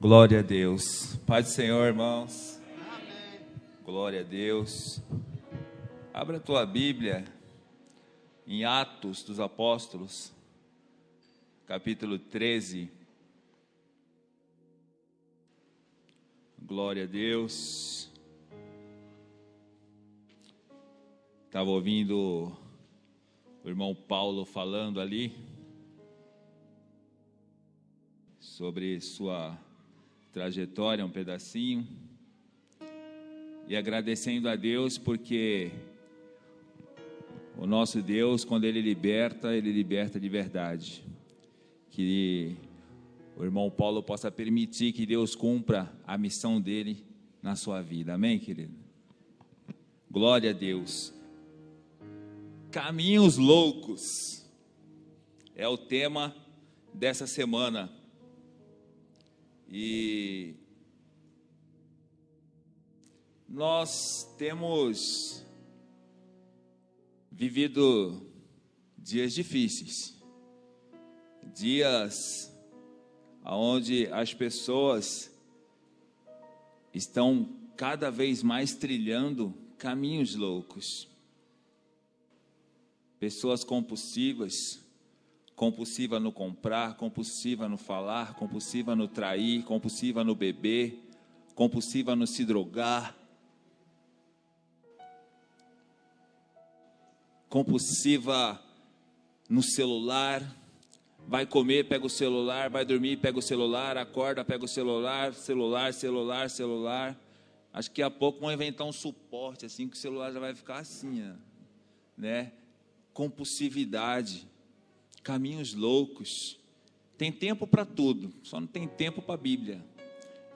Glória a Deus. Paz do Senhor, irmãos. Amém. Glória a Deus. Abra a tua Bíblia em Atos dos Apóstolos, capítulo 13. Glória a Deus. Estava ouvindo o irmão Paulo falando ali sobre sua trajetória, um pedacinho, e agradecendo a Deus porque o nosso Deus, quando Ele liberta de verdade. Que o irmão Paulo possa permitir que Deus cumpra a missão dele na sua vida, amém, querido? Glória a Deus. Caminhos loucos é o tema dessa semana. E nós temos vivido dias difíceis, dias onde as pessoas estão cada vez mais trilhando caminhos loucos. Pessoas compulsivas, compulsiva no comprar, compulsiva no falar, compulsiva no trair, compulsiva no beber, compulsiva no se drogar, compulsiva no celular. Vai comer, pega o celular, vai dormir, pega o celular, acorda, pega o celular. Acho que a pouco vão inventar um suporte assim, que o celular já vai ficar assim, né? Compulsividade. Caminhos loucos. Tem tempo para tudo, só não tem tempo para a Bíblia.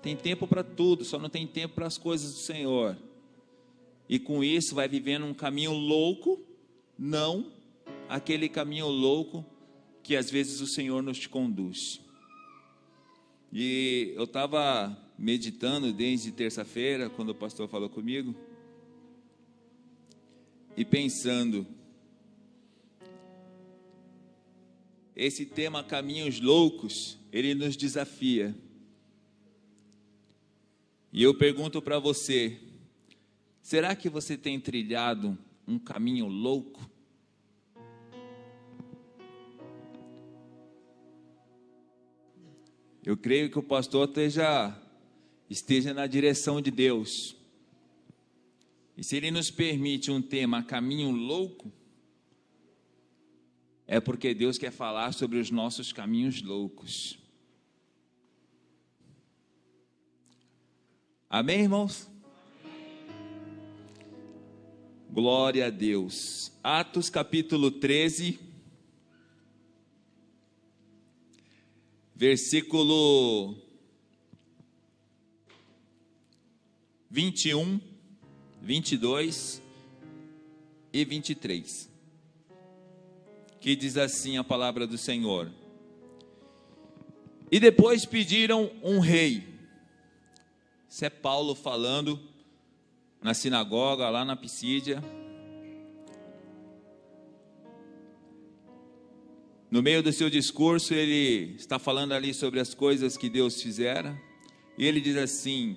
Tem tempo para tudo, só não tem tempo para as coisas do Senhor. E com isso vai vivendo um caminho louco, não aquele caminho louco que às vezes o Senhor nos conduz. E eu estava meditando desde terça-feira, quando o pastor falou comigo, e pensando, esse tema caminhos loucos, ele nos desafia. E eu pergunto para você, será que você tem trilhado um caminho louco? Eu creio que o pastor esteja na direção de Deus. E se ele nos permite um tema caminho louco, é porque Deus quer falar sobre os nossos caminhos loucos. Amém, irmãos? Glória a Deus. Atos capítulo 13, versículo 21, 22 e 23. Que diz assim a palavra do Senhor: e depois pediram um rei. Isso é Paulo falando na sinagoga, lá na Pisídia. No meio do seu discurso, ele está falando ali sobre as coisas que Deus fizera. E ele diz assim: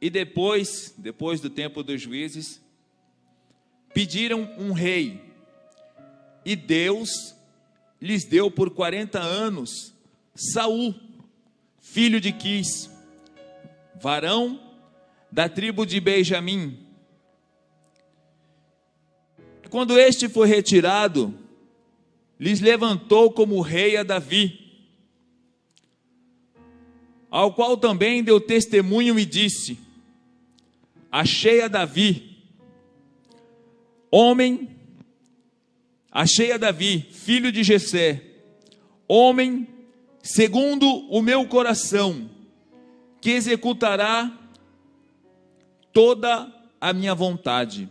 e depois do tempo dos juízes, pediram um rei. E Deus lhes deu por 40 anos Saul, filho de Quis, varão da tribo de Benjamim. Quando este foi retirado, lhes levantou como rei a Davi, ao qual também deu testemunho e disse: achei a Davi, filho de Jessé, homem segundo o meu coração, que executará toda a minha vontade.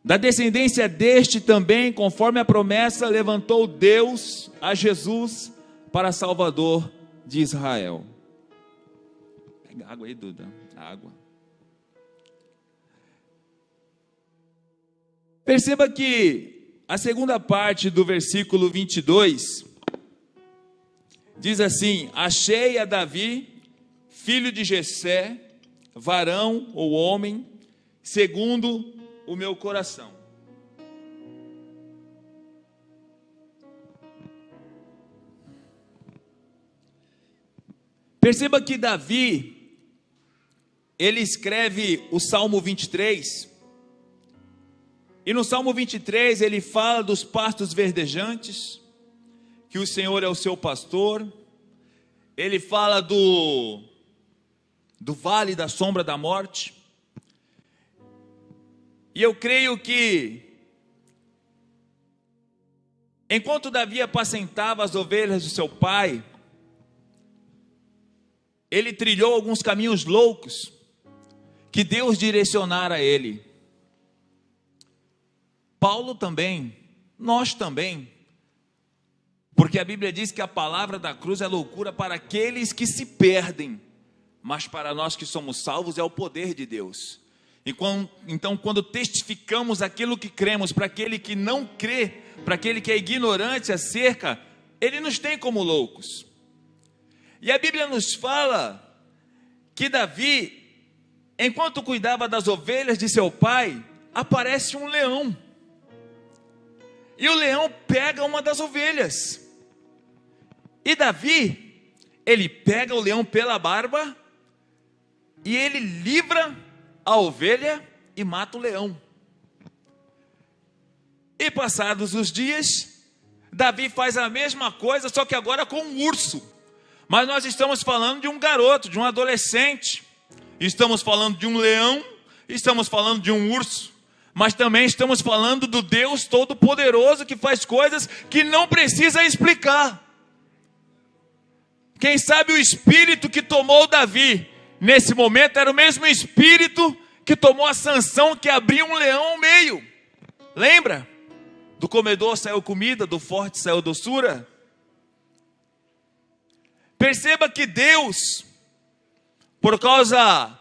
Da descendência deste também, conforme a promessa, levantou Deus a Jesus para Salvador de Israel. Pega água aí, Duda, água. Perceba que a segunda parte do versículo 22 Diz assim: achei a Davi, filho de Jessé, varão ou homem, segundo o meu coração. Perceba que Davi, ele escreve o Salmo 23, e no Salmo 23 ele fala dos pastos verdejantes, que o Senhor é o seu pastor. Ele fala do vale da sombra da morte. E eu creio que, enquanto Davi apacentava as ovelhas do seu pai, ele trilhou alguns caminhos loucos, que Deus direcionara a ele. Paulo também, nós também, porque a Bíblia diz que a palavra da cruz é loucura para aqueles que se perdem, mas para nós que somos salvos é o poder de Deus. Então, quando testificamos aquilo que cremos para aquele que não crê, para aquele que é ignorante acerca, ele nos tem como loucos. E a Bíblia nos fala que Davi, enquanto cuidava das ovelhas de seu pai, aparece um leão. E o leão pega uma das ovelhas. E Davi, ele pega o leão pela barba e ele livra a ovelha e mata o leão. E passados os dias, Davi faz a mesma coisa, só que agora com um urso. Mas nós estamos falando de um garoto, de um adolescente. Estamos falando de um leão, estamos falando de um urso. Mas também estamos falando do Deus Todo-Poderoso que faz coisas que não precisa explicar. Quem sabe o espírito que tomou Davi nesse momento era o mesmo espírito que tomou a Sansão, que abriu um leão ao meio. Lembra? Do comedor saiu comida, do forte saiu doçura. Perceba que Deus, por causa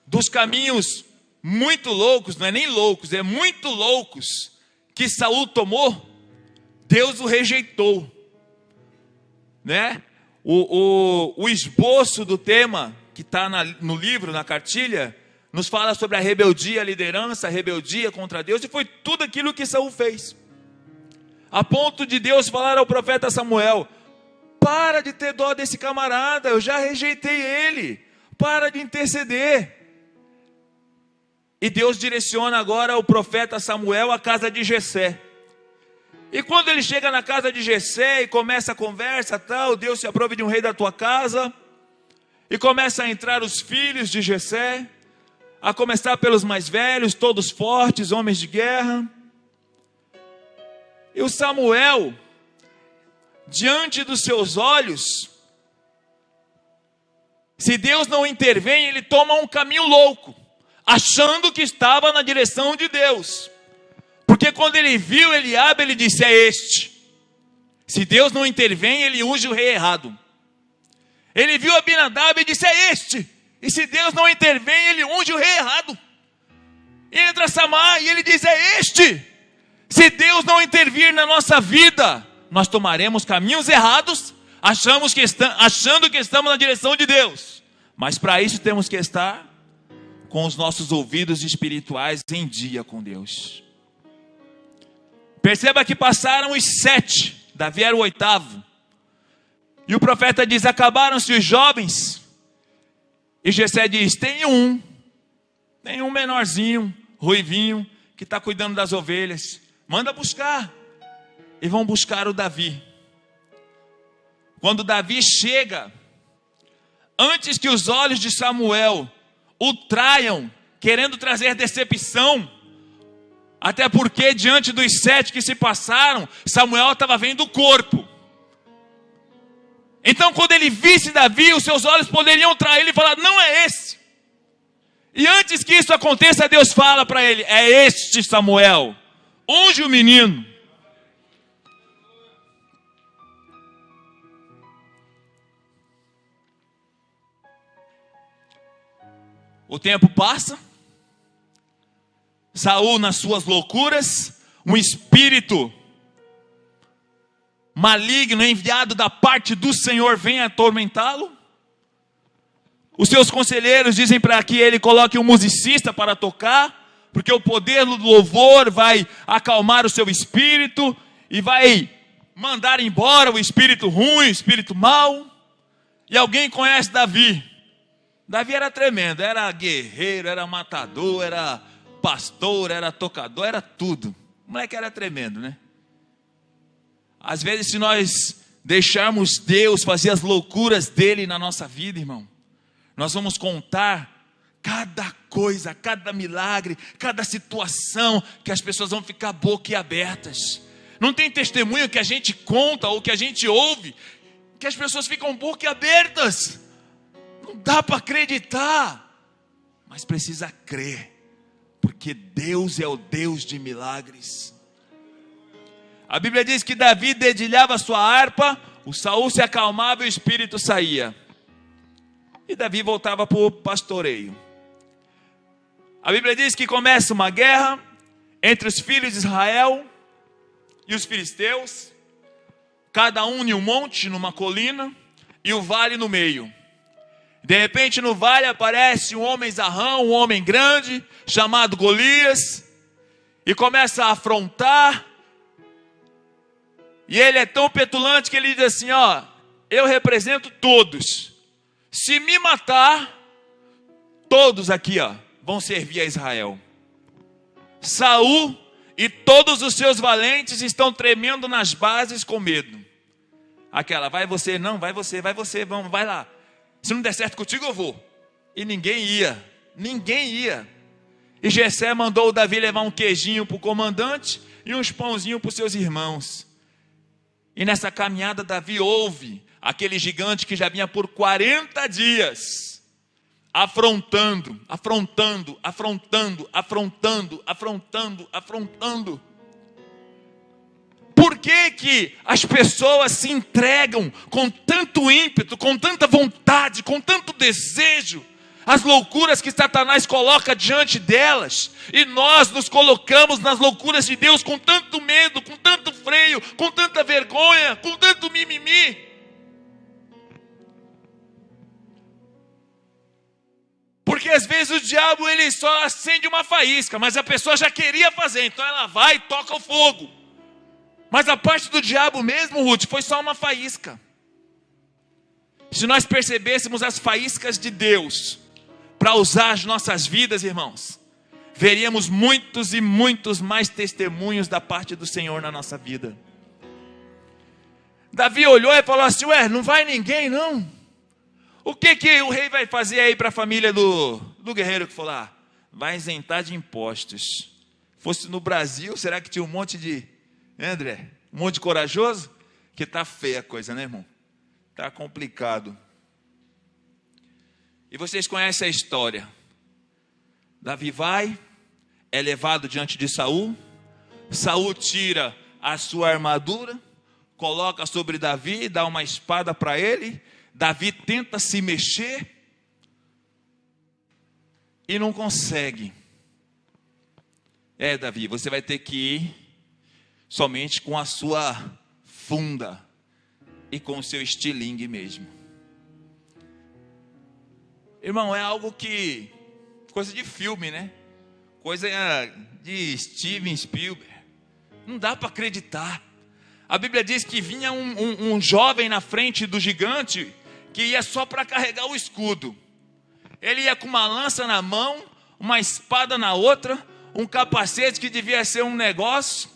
dos caminhos muito loucos, não é nem loucos, é muito loucos, que Saul tomou, Deus o rejeitou, né? O esboço do tema que está no livro, na cartilha, nos fala sobre a rebeldia à liderança, a rebeldia contra Deus, e foi tudo aquilo que Saul fez, a ponto de Deus falar ao profeta Samuel: para de ter dó desse camarada, eu já rejeitei ele, para de interceder. E Deus direciona agora o profeta Samuel à casa de Jessé. E quando ele chega na casa de Jessé e começa a conversa, tal, Deus se aprove de um rei da tua casa, e começa a entrar os filhos de Jessé, a começar pelos mais velhos, todos fortes, homens de guerra. E o Samuel, diante dos seus olhos, se Deus não intervém, ele toma um caminho louco, achando que estava na direção de Deus. Porque quando ele viu Eliabe, ele disse: é este. Se Deus não intervém, ele unge o rei errado. Ele viu Abinadab e disse: é este. E se Deus não intervém, ele unge o rei errado. Entra Samar e ele diz: é este. Se Deus não intervir na nossa vida, nós tomaremos caminhos errados, achando que estamos na direção de Deus. Mas para isso temos que estar com os nossos ouvidos espirituais em dia com Deus. Perceba que passaram os 7, Davi era o 8º. E o profeta diz: acabaram-se os jovens. E Jessé diz: tem um menorzinho, ruivinho, que está cuidando das ovelhas. Manda buscar. E vão buscar o Davi. Quando Davi chega, antes que os olhos de Samuel o traiam, querendo trazer decepção, até porque diante dos 7 que se passaram, Samuel estava vendo o corpo. Então quando ele visse Davi, os seus olhos poderiam trair ele e falar: não é esse. E antes que isso aconteça, Deus fala para ele: é este Samuel, unge o menino. O tempo passa, Saul nas suas loucuras, um espírito maligno enviado da parte do Senhor venha atormentá-lo? Os seus conselheiros dizem para que ele coloque um musicista para tocar, porque o poder do louvor vai acalmar o seu espírito e vai mandar embora o espírito ruim, o espírito mau. E alguém conhece Davi? Davi era tremendo, era guerreiro, era matador, era pastor, era tocador, era tudo. O moleque era tremendo, né? Às vezes, se nós deixarmos Deus fazer as loucuras dele na nossa vida, irmão, nós vamos contar cada coisa, cada milagre, cada situação, que as pessoas vão ficar boquiabertas. Não tem testemunho que a gente conta ou que a gente ouve, que as pessoas ficam boquiabertas. Não dá para acreditar, mas precisa crer, porque Deus é o Deus de milagres. A Bíblia diz que Davi dedilhava a sua harpa, o Saul se acalmava e o espírito saía. E Davi voltava para o pastoreio. A Bíblia diz que começa uma guerra entre os filhos de Israel e os filisteus, cada um em um monte, numa colina, e o vale no meio. De repente no vale aparece um homem zarrão, um homem grande, chamado Golias, e começa a afrontar. E ele é tão petulante que ele diz assim, ó, eu represento todos. Se me matar, todos aqui, ó, vão servir a Israel. Saul e todos os seus valentes estão tremendo nas bases com medo. Aquela, vai você, não, vai você, vamos, vai lá. Se não der certo contigo, eu vou. E ninguém ia. E Jessé mandou o Davi levar um queijinho para o comandante e uns pãozinhos para os seus irmãos. E nessa caminhada Davi ouve aquele gigante que já vinha por 40 dias, afrontando. Por que as pessoas se entregam com tanto ímpeto, com tanta vontade, com tanto desejo, às loucuras que Satanás coloca diante delas, e nós nos colocamos nas loucuras de Deus com tanto medo, com tanto freio, com tanta vergonha, com tanto mimimi? Porque às vezes o diabo ele só acende uma faísca, mas a pessoa já queria fazer, então ela vai e toca o fogo. Mas a parte do diabo mesmo, Ruth, foi só uma faísca. Se nós percebêssemos as faíscas de Deus para usar as nossas vidas, irmãos, veríamos muitos e muitos mais testemunhos da parte do Senhor na nossa vida. Davi olhou e falou assim, ué, não vai ninguém não? O que o rei vai fazer aí para a família do guerreiro que for lá? Vai isentar de impostos. Fosse no Brasil, será que tinha um monte de, né, André? Um monte de corajoso? Que tá feia a coisa, né, irmão? Tá complicado. E vocês conhecem a história. Davi vai, é levado diante de Saul. Saul tira a sua armadura, coloca sobre Davi, dá uma espada para ele. Davi tenta se mexer e não consegue. Davi, você vai ter que ir somente com a sua funda e com o seu estilingue mesmo. Irmão, é algo que, coisa de filme, né? Coisa de Steven Spielberg. Não dá para acreditar. A Bíblia diz que vinha um jovem na frente do gigante, que ia só para carregar o escudo. Ele ia com uma lança na mão, uma espada na outra, um capacete que devia ser um negócio,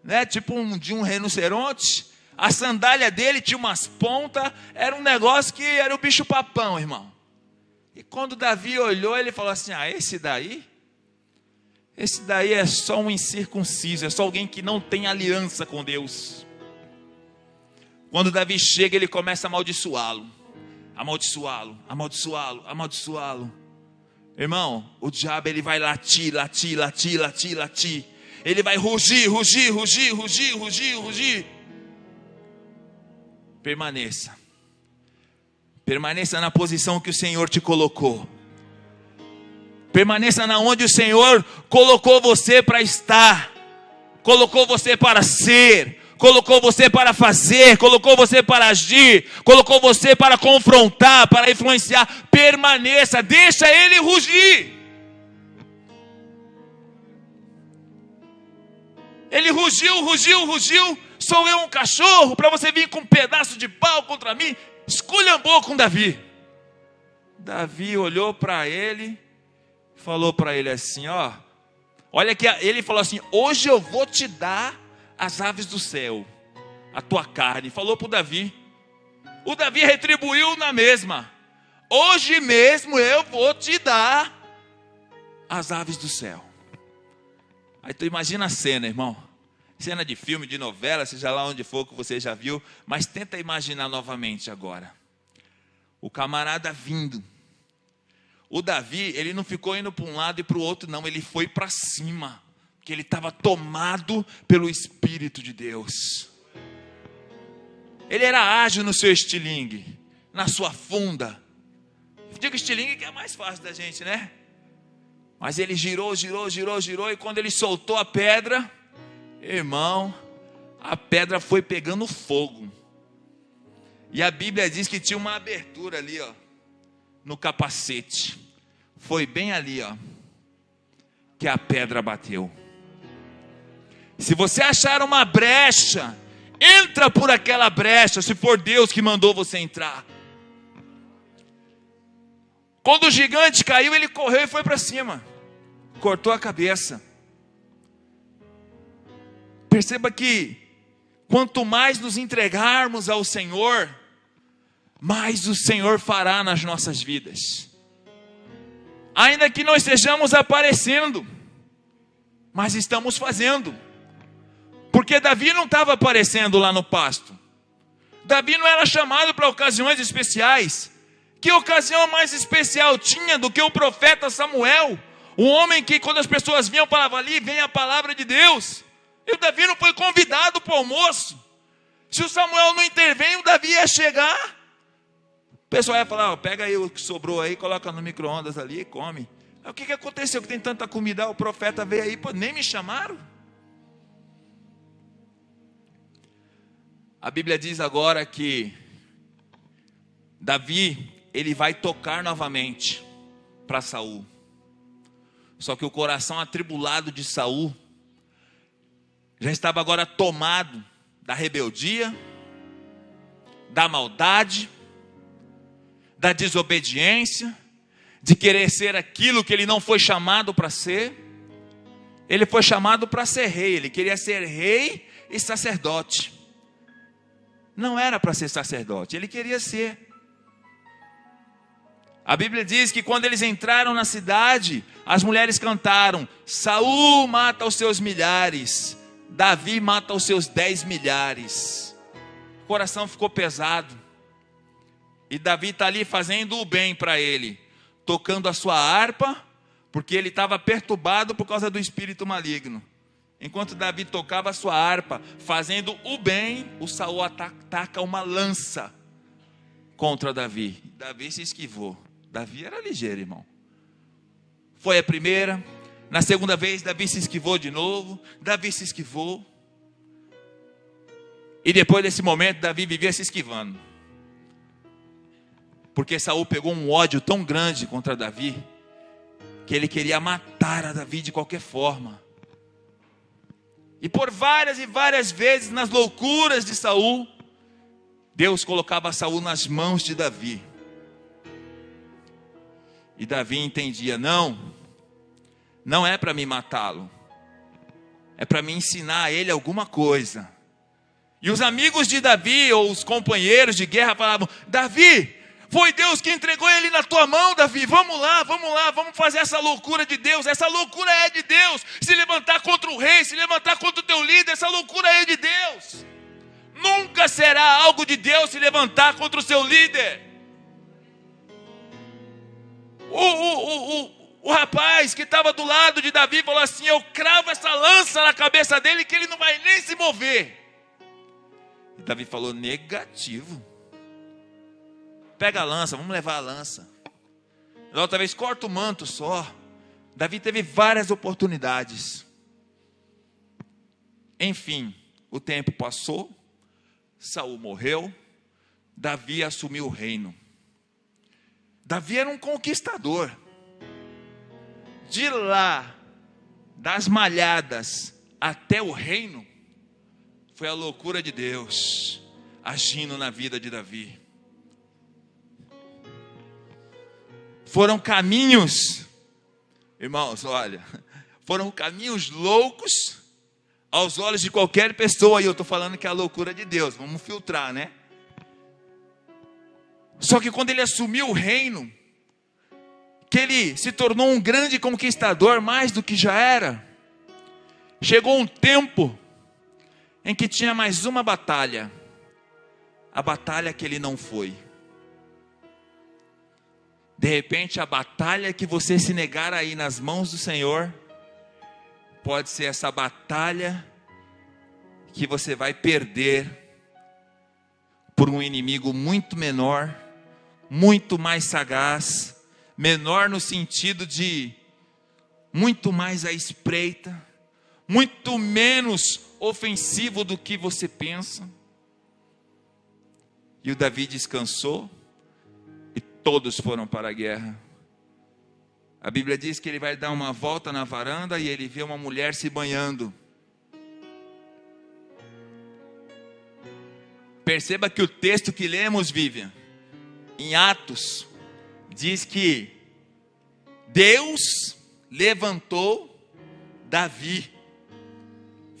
né, tipo de um rinoceronte. A sandália dele tinha umas pontas, era um negócio que era o bicho papão, irmão. E quando Davi olhou, ele falou assim, esse daí é só um incircunciso, é só alguém que não tem aliança com Deus. Quando Davi chega, ele começa a amaldiçoá-lo. Irmão, o diabo ele vai latir. Ele vai rugir. Permaneça na posição que o Senhor te colocou. Permaneça na onde o Senhor colocou você para estar. Colocou você para ser. colocou você para fazer, colocou você para agir, colocou você para confrontar, para influenciar. Permaneça, deixa ele rugir. Ele rugiu. Sou eu um cachorro para você vir com um pedaço de pau contra mim? Esculhambou com Davi. Davi olhou para ele, falou para ele assim, olha que ele falou assim: hoje eu vou te dar as aves do céu, a tua carne. Falou para o Davi. O Davi retribuiu na mesma: hoje mesmo eu vou te dar as aves do céu. Aí tu imagina a cena, irmão. Cena de filme, de novela, seja lá onde for que você já viu, mas tenta imaginar novamente agora. O camarada vindo. O Davi, ele não ficou indo para um lado e para o outro, não. Ele foi para cima, porque ele estava tomado pelo Espírito de Deus. Ele era ágil no seu estilingue, na sua funda. Digo estilingue que é mais fácil da gente, né? Mas ele girou, e quando ele soltou a pedra, irmão, a pedra foi pegando fogo. E a Bíblia diz que tinha uma abertura ali, no capacete. Foi bem ali, que a pedra bateu. Se você achar uma brecha, entra por aquela brecha, se for Deus que mandou você entrar. Quando o gigante caiu, ele correu e foi para cima. Cortou a cabeça. Perceba que quanto mais nos entregarmos ao Senhor, mais o Senhor fará nas nossas vidas. Ainda que não estejamos aparecendo, mas estamos fazendo. Porque Davi não estava aparecendo lá no pasto. Davi não era chamado para ocasiões especiais. Que ocasião mais especial tinha do que o profeta Samuel? O homem que, quando as pessoas vinham para ali, vem a palavra de Deus. E o Davi não foi convidado para o almoço. Se o Samuel não intervém, o Davi ia chegar. O pessoal ia falar: pega aí o que sobrou aí, coloca no micro-ondas ali e come. Aí, o que aconteceu que tem tanta comida? O profeta veio aí, nem me chamaram. A Bíblia diz agora que Davi, ele vai tocar novamente para Saul. Só que o coração atribulado de Saul já estava agora tomado da rebeldia, da maldade, da desobediência, de querer ser aquilo que ele não foi chamado para ser. Ele foi chamado para ser rei, ele queria ser rei e sacerdote. Não era para ser sacerdote, ele queria ser. A Bíblia diz que quando eles entraram na cidade, as mulheres cantaram: Saul mata os seus milhares, Davi mata os seus 10 milhares. O coração ficou pesado. E Davi está ali fazendo o bem para ele, tocando a sua harpa, porque ele estava perturbado por causa do espírito maligno. Enquanto Davi tocava a sua harpa, fazendo o bem, o Saul ataca uma lança contra Davi. Davi se esquivou. Davi era ligeiro, irmão. Foi a primeira. Na segunda vez, Davi se esquivou de novo. Davi se esquivou. E depois desse momento, Davi vivia se esquivando. Porque Saul pegou um ódio tão grande contra Davi, que ele queria matar a Davi de qualquer forma. E por várias e várias vezes, nas loucuras de Saul, Deus colocava Saul nas mãos de Davi. E Davi entendia: não é para me matá-lo, é para me ensinar a ele alguma coisa. E os amigos de Davi, ou os companheiros de guerra, falavam: Davi, foi Deus que entregou ele na tua mão, Davi, vamos lá, vamos fazer essa loucura de Deus. Essa loucura é de Deus. Se levantar contra o rei, se levantar contra o teu líder, essa loucura é de Deus. Nunca será algo de Deus se levantar contra o seu líder. O rapaz que estava do lado de Davi falou assim: eu cravo essa lança na cabeça dele que ele não vai nem se mover. E Davi falou: negativo. Pega a lança, vamos levar a lança. Da outra vez, corta o manto só. Davi teve várias oportunidades. Enfim, o tempo passou, Saul morreu, Davi assumiu o reino. Davi era um conquistador. De lá, das malhadas até o reino, foi a loucura de Deus agindo na vida de Davi. Foram caminhos, irmãos, olha, foram caminhos loucos aos olhos de qualquer pessoa, e eu estou falando que é a loucura de Deus, vamos filtrar, né? Só que quando ele assumiu o reino, que ele se tornou um grande conquistador, mais do que já era, chegou um tempo em que tinha mais uma batalha, a batalha que ele não foi. De repente, a batalha que você se negar aí nas mãos do Senhor, pode ser essa batalha que você vai perder por um inimigo muito menor, muito mais sagaz, menor no sentido de muito mais à espreita, muito menos ofensivo do que você pensa. E o Davi descansou e todos foram para a guerra. A Bíblia diz que ele vai dar uma volta na varanda e ele vê uma mulher se banhando. Perceba que o texto que lemos, Vivian, em Atos, diz que Deus levantou Davi,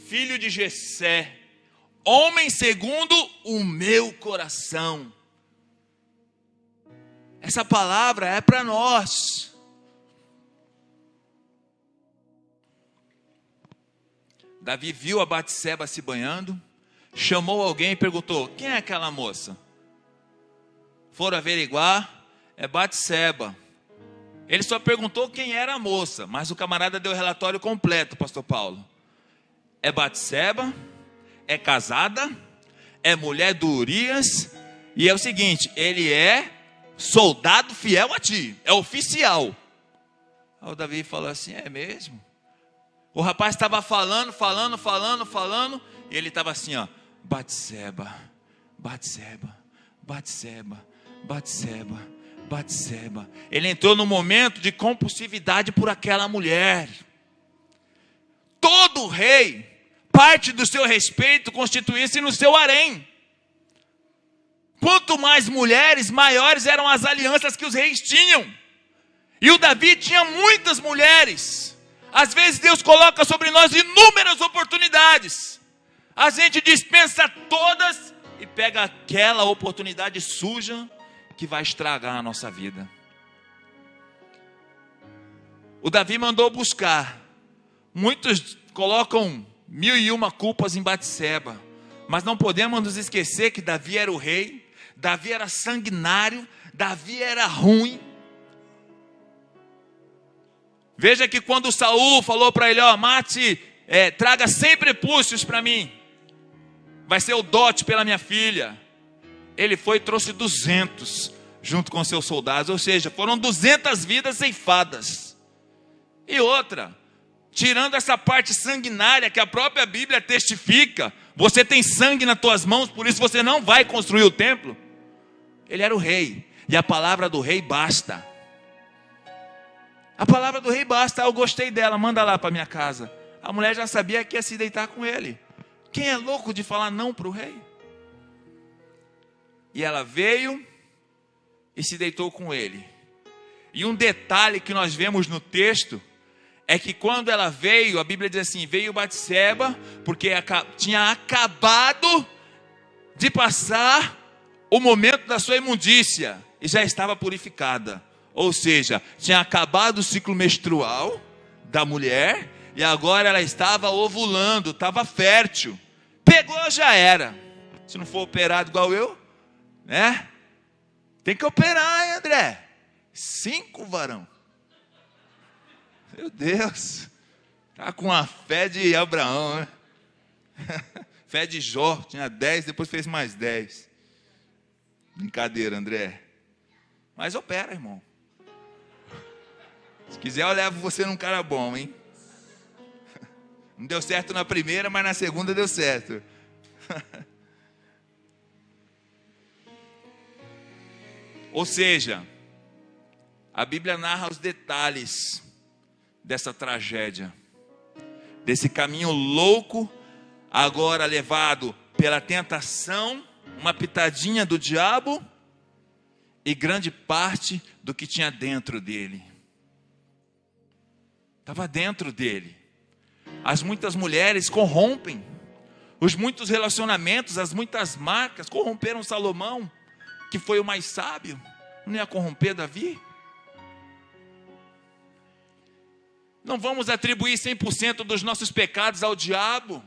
filho de Jessé, homem segundo o meu coração. Essa palavra é para nós. Davi viu a Batseba se banhando, chamou alguém e perguntou: quem é aquela moça? Foram averiguar, é Batseba. Ele só perguntou quem era a moça, mas o camarada deu o relatório completo, pastor Paulo. É Batseba, é casada, é mulher do Urias, e é o seguinte, ele é soldado fiel a ti, é oficial. Aí o Davi falou assim: é mesmo? O rapaz estava falando, e ele estava assim, ó, Batseba, Batseba, Batseba, Batseba, Batseba. Ele entrou num momento de compulsividade por aquela mulher. Todo rei, parte do seu respeito constituía-se no seu harém. Quanto mais mulheres, maiores eram as alianças que os reis tinham. E o Davi tinha muitas mulheres. Às vezes Deus coloca sobre nós inúmeras oportunidades. A gente dispensa todas e pega aquela oportunidade suja que vai estragar a nossa vida. O Davi mandou buscar. Muitos colocam 1001 culpas em Batseba, mas não podemos nos esquecer que Davi era o rei, Davi era sanguinário, Davi era ruim. Veja que quando Saul falou para ele, ó, mate, traga 100 prepúcios para mim, vai ser o dote pela minha filha. Ele foi e trouxe 200 junto com seus soldados, ou seja, foram 200 vidas ceifadas. E outra, tirando essa parte sanguinária que a própria Bíblia testifica, você tem sangue nas tuas mãos, por isso você não vai construir o templo. Ele era o rei, e a palavra do rei basta. A palavra do rei basta. Eu gostei dela, manda lá para minha casa. A mulher já sabia que ia se deitar com ele. Quem é louco de falar não para o rei? E ela veio e se deitou com ele. E um detalhe que nós vemos no texto é que quando ela veio, a Bíblia diz assim, veio Batseba, porque tinha acabado de passar o momento da sua imundícia e já estava purificada. Ou seja, tinha acabado o ciclo menstrual da mulher e agora ela estava ovulando, estava fértil. Pegou, já era. Se não for operado igual eu, né? Tem que operar, hein, André? 5, varão. Meu Deus. Tá com a fé de Abraão, né? Fé de Jó. Tinha 10, depois fez mais 10. Brincadeira, André. Mas opera, irmão. Se quiser, eu levo você num cara bom, hein? Não deu certo na primeira, mas na segunda deu certo. Ou seja, a Bíblia narra os detalhes dessa tragédia, desse caminho louco, agora levado pela tentação, uma pitadinha do diabo e grande parte do que tinha dentro dele. Estava dentro dele. As muitas mulheres corrompem, os muitos relacionamentos, as muitas marcas corromperam Salomão, que foi o mais sábio. Não ia corromper Davi? Não vamos atribuir 100% dos nossos pecados ao diabo.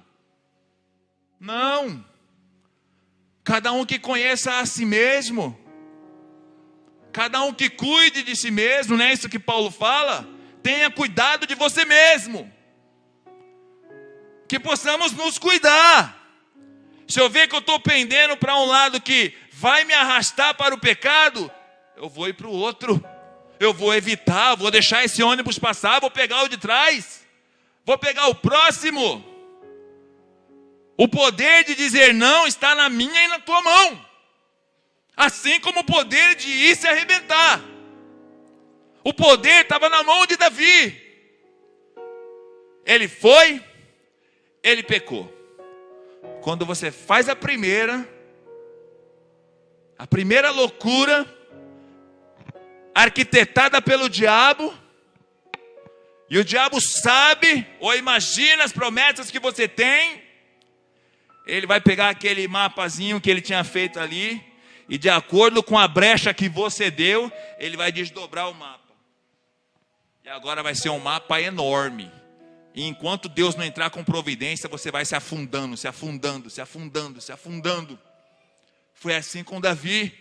Não. Cada um que conheça a si mesmo. Cada um que cuide de si mesmo, não é isso que Paulo fala? Tenha cuidado de você mesmo. Que possamos nos cuidar. Se eu ver que eu estou pendendo para um lado que vai me arrastar para o pecado, eu vou ir para o outro. Eu vou evitar, vou deixar esse ônibus passar, vou pegar o de trás. Vou pegar o próximo. O poder de dizer não está na minha e na tua mão. Assim como o poder de ir se arrebentar. O poder estava na mão de Davi. Ele foi, ele pecou. Quando você faz a primeira loucura, arquitetada pelo diabo, e o diabo sabe, ou imagina as promessas que você tem, ele vai pegar aquele mapazinho que ele tinha feito ali, e de acordo com a brecha que você deu, ele vai desdobrar o mapa. E agora vai ser um mapa enorme. E enquanto Deus não entrar com providência, você vai se afundando, se afundando, se afundando, se afundando. Foi assim com Davi.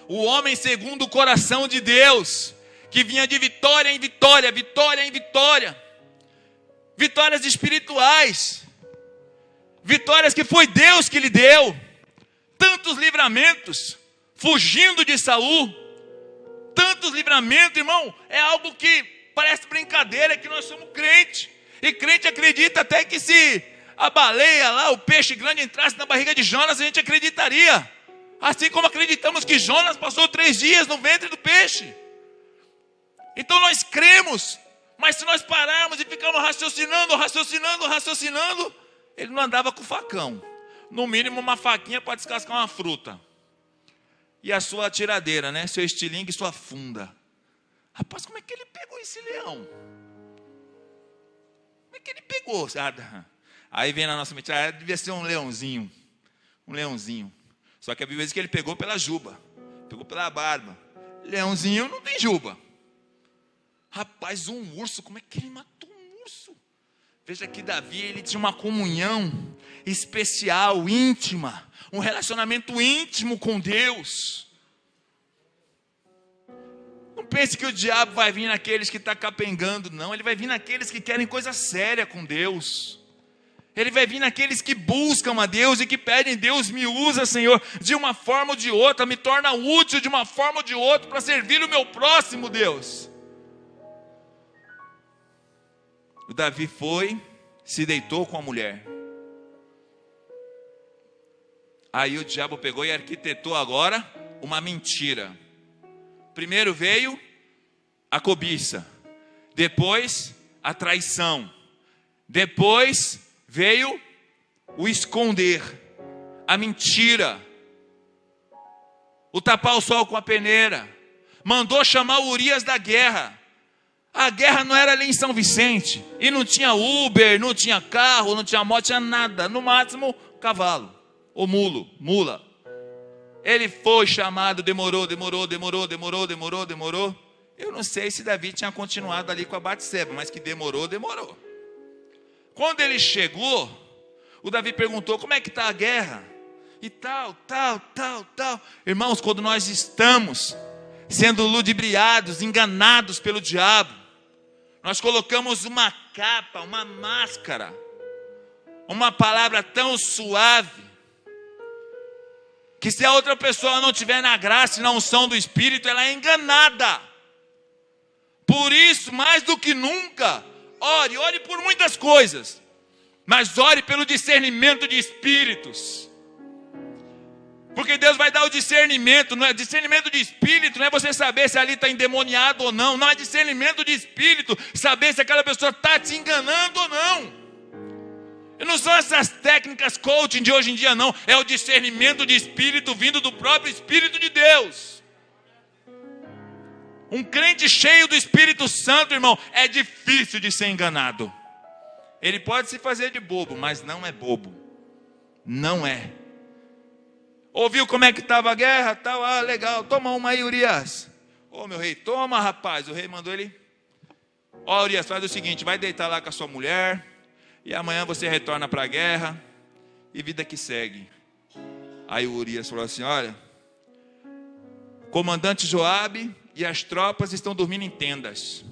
O homem segundo o coração de Deus, que vinha de vitória em vitória, vitória em vitória. Vitórias espirituais. Vitórias que foi Deus que lhe deu. Tantos livramentos, fugindo de Saul. Tantos livramentos, irmão, é algo que parece brincadeira, que nós somos crente. E crente acredita até que se a baleia lá, o peixe grande entrasse na barriga de Jonas, a gente acreditaria. Assim como acreditamos que Jonas passou 3 dias no ventre do peixe. Então nós cremos, mas se nós pararmos e ficarmos raciocinando, ele não andava com facão. No mínimo uma faquinha para descascar uma fruta. E a sua tiradeira, né? Seu estilingue e sua funda. Rapaz, como é que ele pegou esse leão? Como é que ele pegou? Aí vem na nossa mente, devia ser um leãozinho. Um leãozinho. Só que a Bíblia diz que ele pegou pela juba. Pegou pela barba. Leãozinho não tem juba. Rapaz, um urso, como é que ele matou um urso? Veja que Davi, ele tinha uma comunhão especial, íntima. Um relacionamento íntimo com Deus. Não pense que o diabo vai vir naqueles que estão capengando, não. Ele vai vir naqueles que querem coisa séria com Deus. Ele vai vir naqueles que buscam a Deus e que pedem: Deus, me usa, Senhor, de uma forma ou de outra, me torna útil de uma forma ou de outra para servir o meu próximo, Deus. O Davi foi, se deitou com a mulher. Aí o diabo pegou e arquitetou agora uma mentira. Primeiro veio a cobiça, depois a traição, depois veio o esconder, a mentira, o tapar o sol com a peneira. Mandou chamar o Urias da guerra. A guerra não era ali em São Vicente, e não tinha Uber, não tinha carro, não tinha moto, tinha nada, no máximo cavalo, ou mula. Ele foi chamado, demorou. Eu não sei se Davi tinha continuado ali com a Batseba, mas que demorou. Quando ele chegou, o Davi perguntou: como é que está a guerra? E tal. Irmãos, quando nós estamos sendo ludibriados, enganados pelo diabo, nós colocamos uma capa, uma máscara, uma palavra tão suave, que se a outra pessoa não tiver na graça e na unção do Espírito, ela é enganada. Por isso, mais do que nunca, ore por muitas coisas, Mas ore pelo discernimento de espíritos. Porque Deus vai dar o discernimento. Não é discernimento de espírito, não é você saber se ali está endemoniado ou não. Não é discernimento de espírito, saber se aquela pessoa está te enganando ou não. E não são essas técnicas coaching de hoje em dia, não. É o discernimento de espírito vindo do próprio Espírito de Deus. Um crente cheio do Espírito Santo, irmão, é difícil de ser enganado. Ele pode se fazer de bobo, mas não é bobo. Não é. Ouviu como é que estava a guerra? Tal, legal, toma uma aí, Urias. Ô, meu rei, toma, rapaz. O rei mandou ele. Ó, Urias, faz o seguinte, vai deitar lá com a sua mulher, e amanhã você retorna para a guerra, e vida que segue. Aí o Urias falou assim, olha, o comandante Joabe e as tropas estão dormindo em tendas.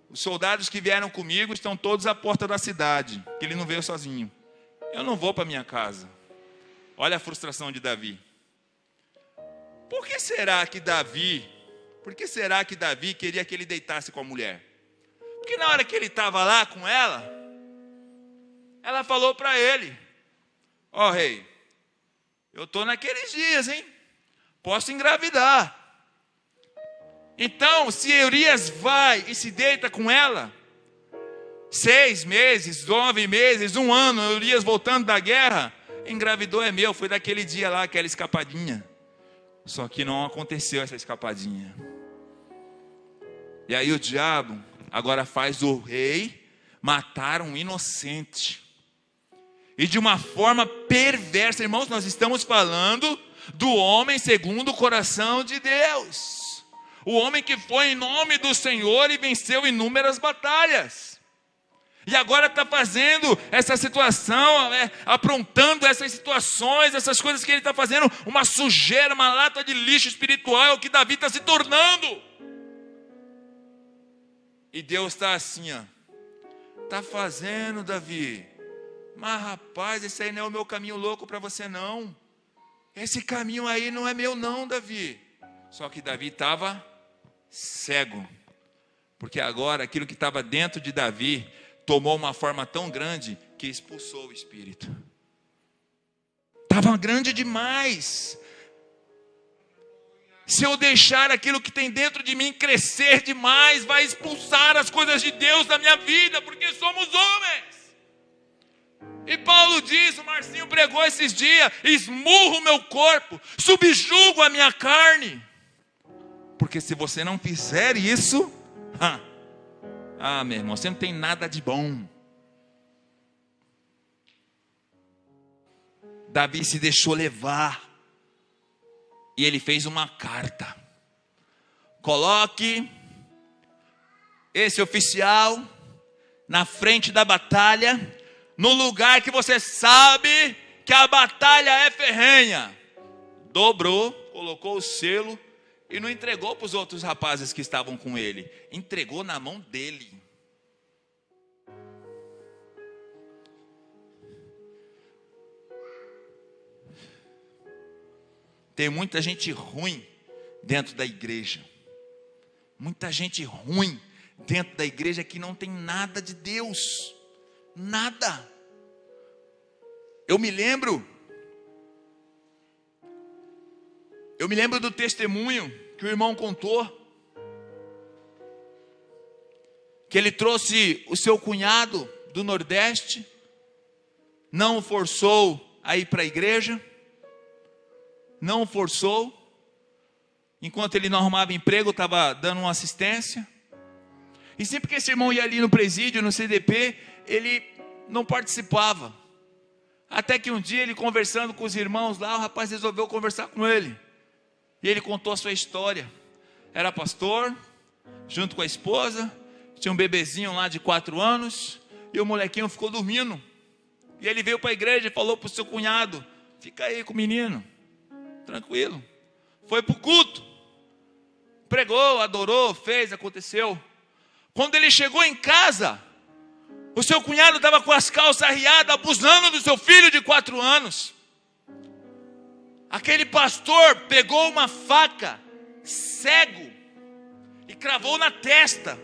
Os soldados que vieram comigo estão todos à porta da cidade, que ele não veio sozinho. Eu não vou para minha casa. Olha a frustração de Davi. Por que será que Davi queria que ele deitasse com a mulher? Porque na hora que ele estava lá com ela falou para ele, ó rei, eu estou naqueles dias, hein? Posso engravidar. Então, se Urias vai e se deita com ela, 6 meses, 9 meses, 1 ano, Urias voltando da guerra, engravidou é meu, foi daquele dia lá, aquela escapadinha. Só que não aconteceu essa escapadinha. E aí o diabo agora faz o rei matar um inocente. E de uma forma perversa, irmãos, nós estamos falando do homem segundo o coração de Deus. O homem que foi em nome do Senhor e venceu inúmeras batalhas. E agora está fazendo essa situação, aprontando essas situações, essas coisas que ele está fazendo, uma sujeira, uma lata de lixo espiritual, é o que Davi está se tornando. E Deus está assim, ó. Está fazendo, Davi. Mas rapaz, esse aí não é o meu caminho louco para você não. Esse caminho aí não é meu não, Davi. Só que Davi estava cego, porque agora aquilo que estava dentro de Davi tomou uma forma tão grande que expulsou o espírito. Estava grande demais. Se eu deixar aquilo que tem dentro de mim crescer demais, vai expulsar as coisas de Deus da minha vida, porque somos homens. E Paulo diz, o Marcinho pregou esses dias, esmurro o meu corpo, subjugo a minha carne. Porque se você não fizer isso, meu irmão, você não tem nada de bom. Davi se deixou levar. E ele fez uma carta. Coloque esse oficial na frente da batalha, no lugar que você sabe que a batalha é ferrenha. Dobrou, colocou o selo e não entregou para os outros rapazes que estavam com ele. Entregou na mão dele. Tem muita gente ruim dentro da igreja. Muita gente ruim dentro da igreja que não tem nada de Deus. Nada. Eu me lembro do testemunho que o irmão contou. Que ele trouxe o seu cunhado do Nordeste. Não o forçou a ir para a igreja. Não o forçou. Enquanto ele não arrumava emprego, estava dando uma assistência. E sempre que esse irmão ia ali no presídio, no CDP, ele não participava. Até que um dia ele conversando com os irmãos lá, o rapaz resolveu conversar com ele. E ele contou a sua história. Era pastor, junto com a esposa, tinha um bebezinho lá de 4 anos, e o molequinho ficou dormindo. E ele veio para a igreja e falou para o seu cunhado, fica aí com o menino, tranquilo. Foi para o culto, pregou, adorou, fez, aconteceu. Quando ele chegou em casa, o seu cunhado estava com as calças arriadas, abusando do seu filho de 4 anos. Aquele pastor pegou uma faca, cego, e cravou na testa.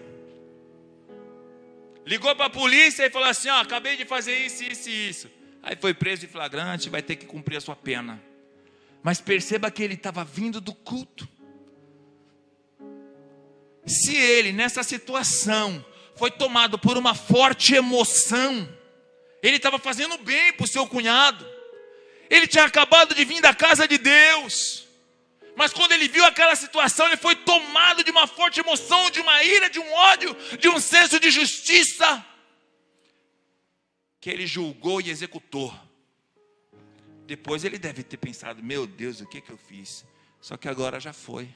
Ligou para a polícia e falou assim, ó, acabei de fazer isso, isso e isso. Aí foi preso em flagrante, vai ter que cumprir a sua pena. Mas perceba que ele estava vindo do culto. Se ele, nessa situação, foi tomado por uma forte emoção, ele estava fazendo bem para o seu cunhado. Ele tinha acabado de vir da casa de Deus. Mas quando ele viu aquela situação, ele foi tomado de uma forte emoção, de uma ira, de um ódio, de um senso de justiça, que ele julgou e executou. Depois ele deve ter pensado, meu Deus, o que eu fiz? Só que agora já foi.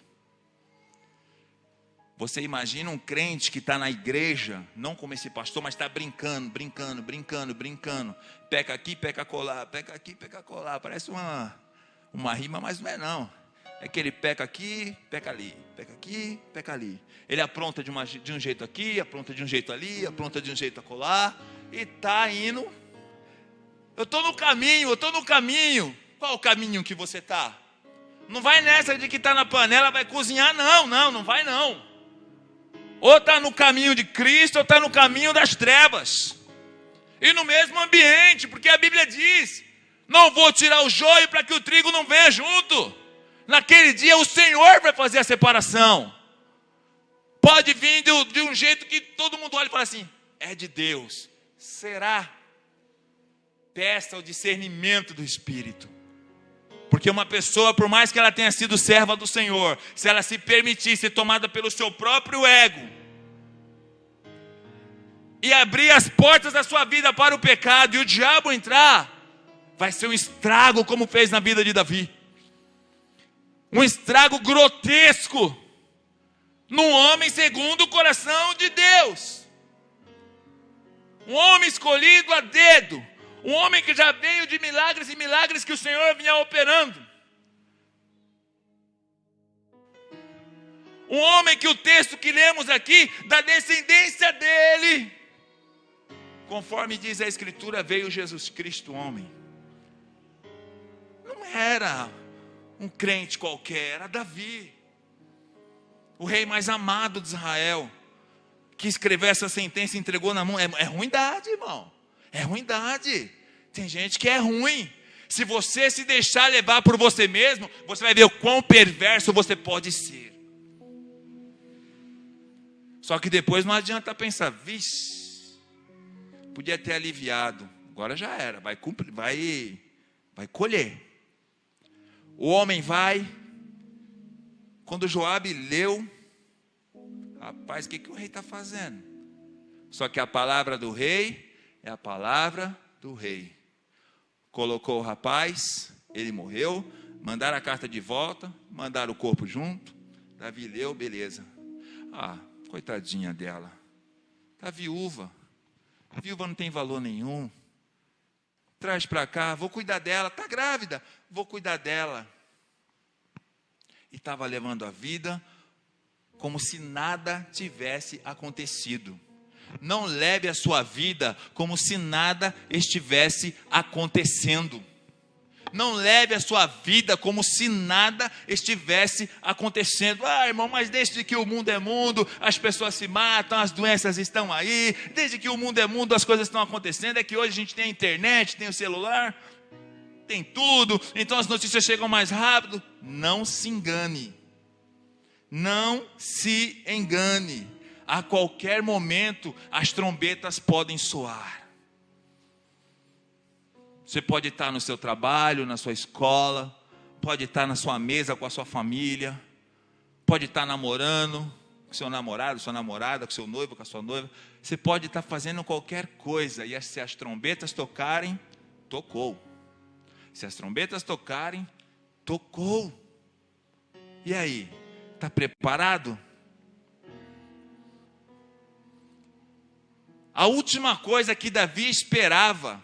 Você imagina um crente que está na igreja, não como esse pastor, mas está brincando. Peca aqui, peca acolá, peca aqui, peca acolá. Parece uma rima, mas não é não. É que ele peca aqui, peca ali, peca aqui, peca ali. Ele apronta de um jeito aqui, apronta de um jeito ali, apronta de um jeito acolá. E está indo. Eu estou no caminho. Qual o caminho que você está? Não vai nessa de que está na panela, vai cozinhar, não vai não. Ou está no caminho de Cristo, ou está no caminho das trevas. E no mesmo ambiente, porque a Bíblia diz, não vou tirar o joio para que o trigo não venha junto. Naquele dia o Senhor vai fazer a separação. Pode vir de um jeito que todo mundo olha e fala assim, é de Deus. Será? Peça o discernimento do Espírito. Porque uma pessoa, por mais que ela tenha sido serva do Senhor, se ela se permitir ser tomada pelo seu próprio ego e abrir as portas da sua vida para o pecado e o diabo entrar, vai ser um estrago como fez na vida de Davi. Um estrago grotesco num homem segundo o coração de Deus. Um homem escolhido a dedo. Um homem que já veio de milagres e milagres que o Senhor vinha operando. Um homem que o texto que lemos aqui, da descendência dele, conforme diz a Escritura, veio Jesus Cristo, homem. Não era um crente qualquer, era Davi, o rei mais amado de Israel, que escreveu essa sentença e entregou na mão. É ruindade, irmão. É ruindade. Tem gente que é ruim. Se você se deixar levar por você mesmo, você vai ver o quão perverso você pode ser. Só que depois não adianta pensar, vixe, podia ter aliviado. Agora já era, vai cumprir, vai colher. O homem vai. Quando Joabe leu, rapaz, o que o rei está fazendo? Só que a palavra do rei é a palavra do rei. Colocou o rapaz, ele morreu, mandaram a carta de volta, mandaram o corpo junto. Davi leu, beleza. Ah, coitadinha dela. Está viúva. A viúva não tem valor nenhum. Traz para cá, vou cuidar dela. Está grávida, vou cuidar dela. E estava levando a vida como se nada tivesse acontecido. Não leve a sua vida como se nada estivesse acontecendo. Não leve a sua vida como se nada estivesse acontecendo. Ah, irmão, mas desde que o mundo é mundo, as pessoas se matam, as doenças estão aí. Desde que o mundo é mundo, as coisas estão acontecendo. É que hoje a gente tem a internet, tem o celular, tem tudo, então as notícias chegam mais rápido. Não se engane. Não se engane. A qualquer momento as trombetas podem soar. Você pode estar no seu trabalho, na sua escola, pode estar na sua mesa com a sua família, pode estar namorando com seu namorado, sua namorada, com seu noivo, com a sua noiva. Você pode estar fazendo qualquer coisa e se as trombetas tocarem, tocou. Se as trombetas tocarem, tocou. E aí, está preparado? A última coisa que Davi esperava,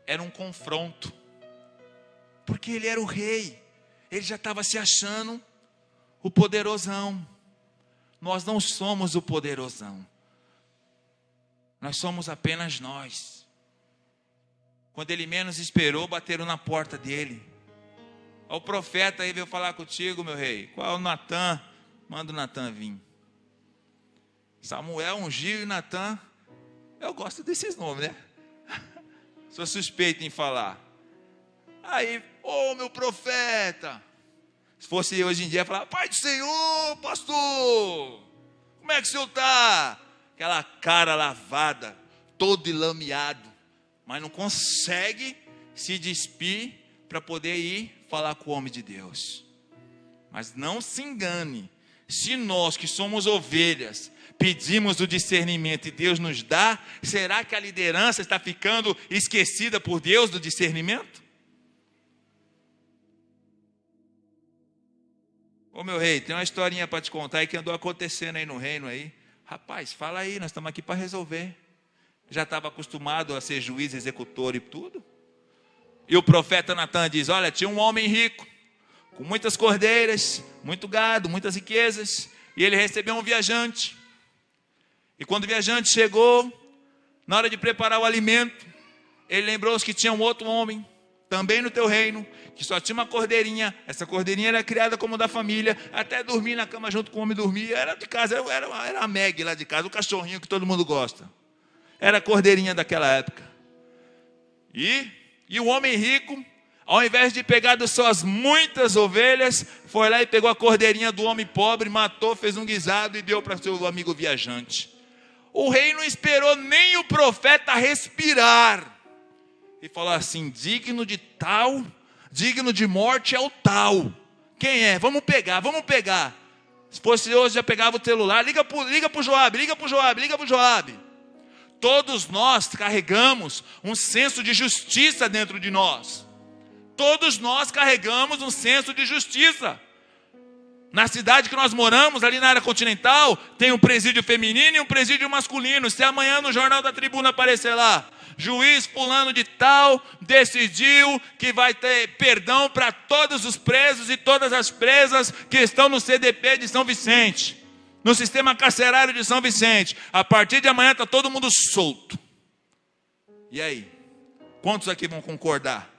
era um confronto. Porque ele era o rei, ele já estava se achando o poderosão. Nós não somos o poderosão. Nós somos apenas nós. Quando ele menos esperou, bateram na porta dele. O profeta aí veio falar contigo, meu rei. Qual é o Natan? manda o Natan vir. Samuel ungiu e Natan, eu gosto desses nomes, né? Sou suspeito em falar. Aí, meu profeta. Se fosse hoje em dia, falar, Pai do Senhor, pastor, como é que o senhor está? Aquela cara lavada, todo enlameado, mas não consegue se despir para poder ir falar com o homem de Deus. Mas não se engane, se nós que somos ovelhas, pedimos o discernimento e Deus nos dá, será que a liderança está ficando esquecida por Deus do discernimento? Ô meu rei, tem uma historinha para te contar aí que andou acontecendo aí no reino aí. Rapaz, fala aí, nós estamos aqui para resolver. Já estava acostumado a ser juiz, executor e tudo. E o profeta Natan diz, olha, tinha um homem rico, com muitas cordeiras, muito gado, muitas riquezas, e ele recebeu um viajante. E quando o viajante chegou, na hora de preparar o alimento, ele lembrou-se que tinha um outro homem, também no teu reino, que só tinha uma cordeirinha. Essa cordeirinha era criada como da família, até dormir na cama junto com o homem dormia. Era de casa, era a Meg lá de casa, o cachorrinho que todo mundo gosta. Era a cordeirinha daquela época. E o homem rico, ao invés de pegar das suas muitas ovelhas, foi lá e pegou a cordeirinha do homem pobre, matou, fez um guisado e deu para seu amigo viajante. O rei não esperou nem o profeta respirar. E falou assim, digno de morte é o tal. Quem é? Vamos pegar. Se fosse hoje, já pegava o celular, liga para o Joabe. Todos nós carregamos um senso de justiça dentro de nós. Todos nós carregamos um senso de justiça. Na cidade que nós moramos, ali na área continental, tem um presídio feminino e um presídio masculino. Se amanhã no Jornal da Tribuna aparecer lá, juiz fulano de tal decidiu que vai ter perdão para todos os presos e todas as presas que estão no CDP de São Vicente, no sistema carcerário de São Vicente. A partir de amanhã está todo mundo solto. E aí? Quantos aqui vão concordar?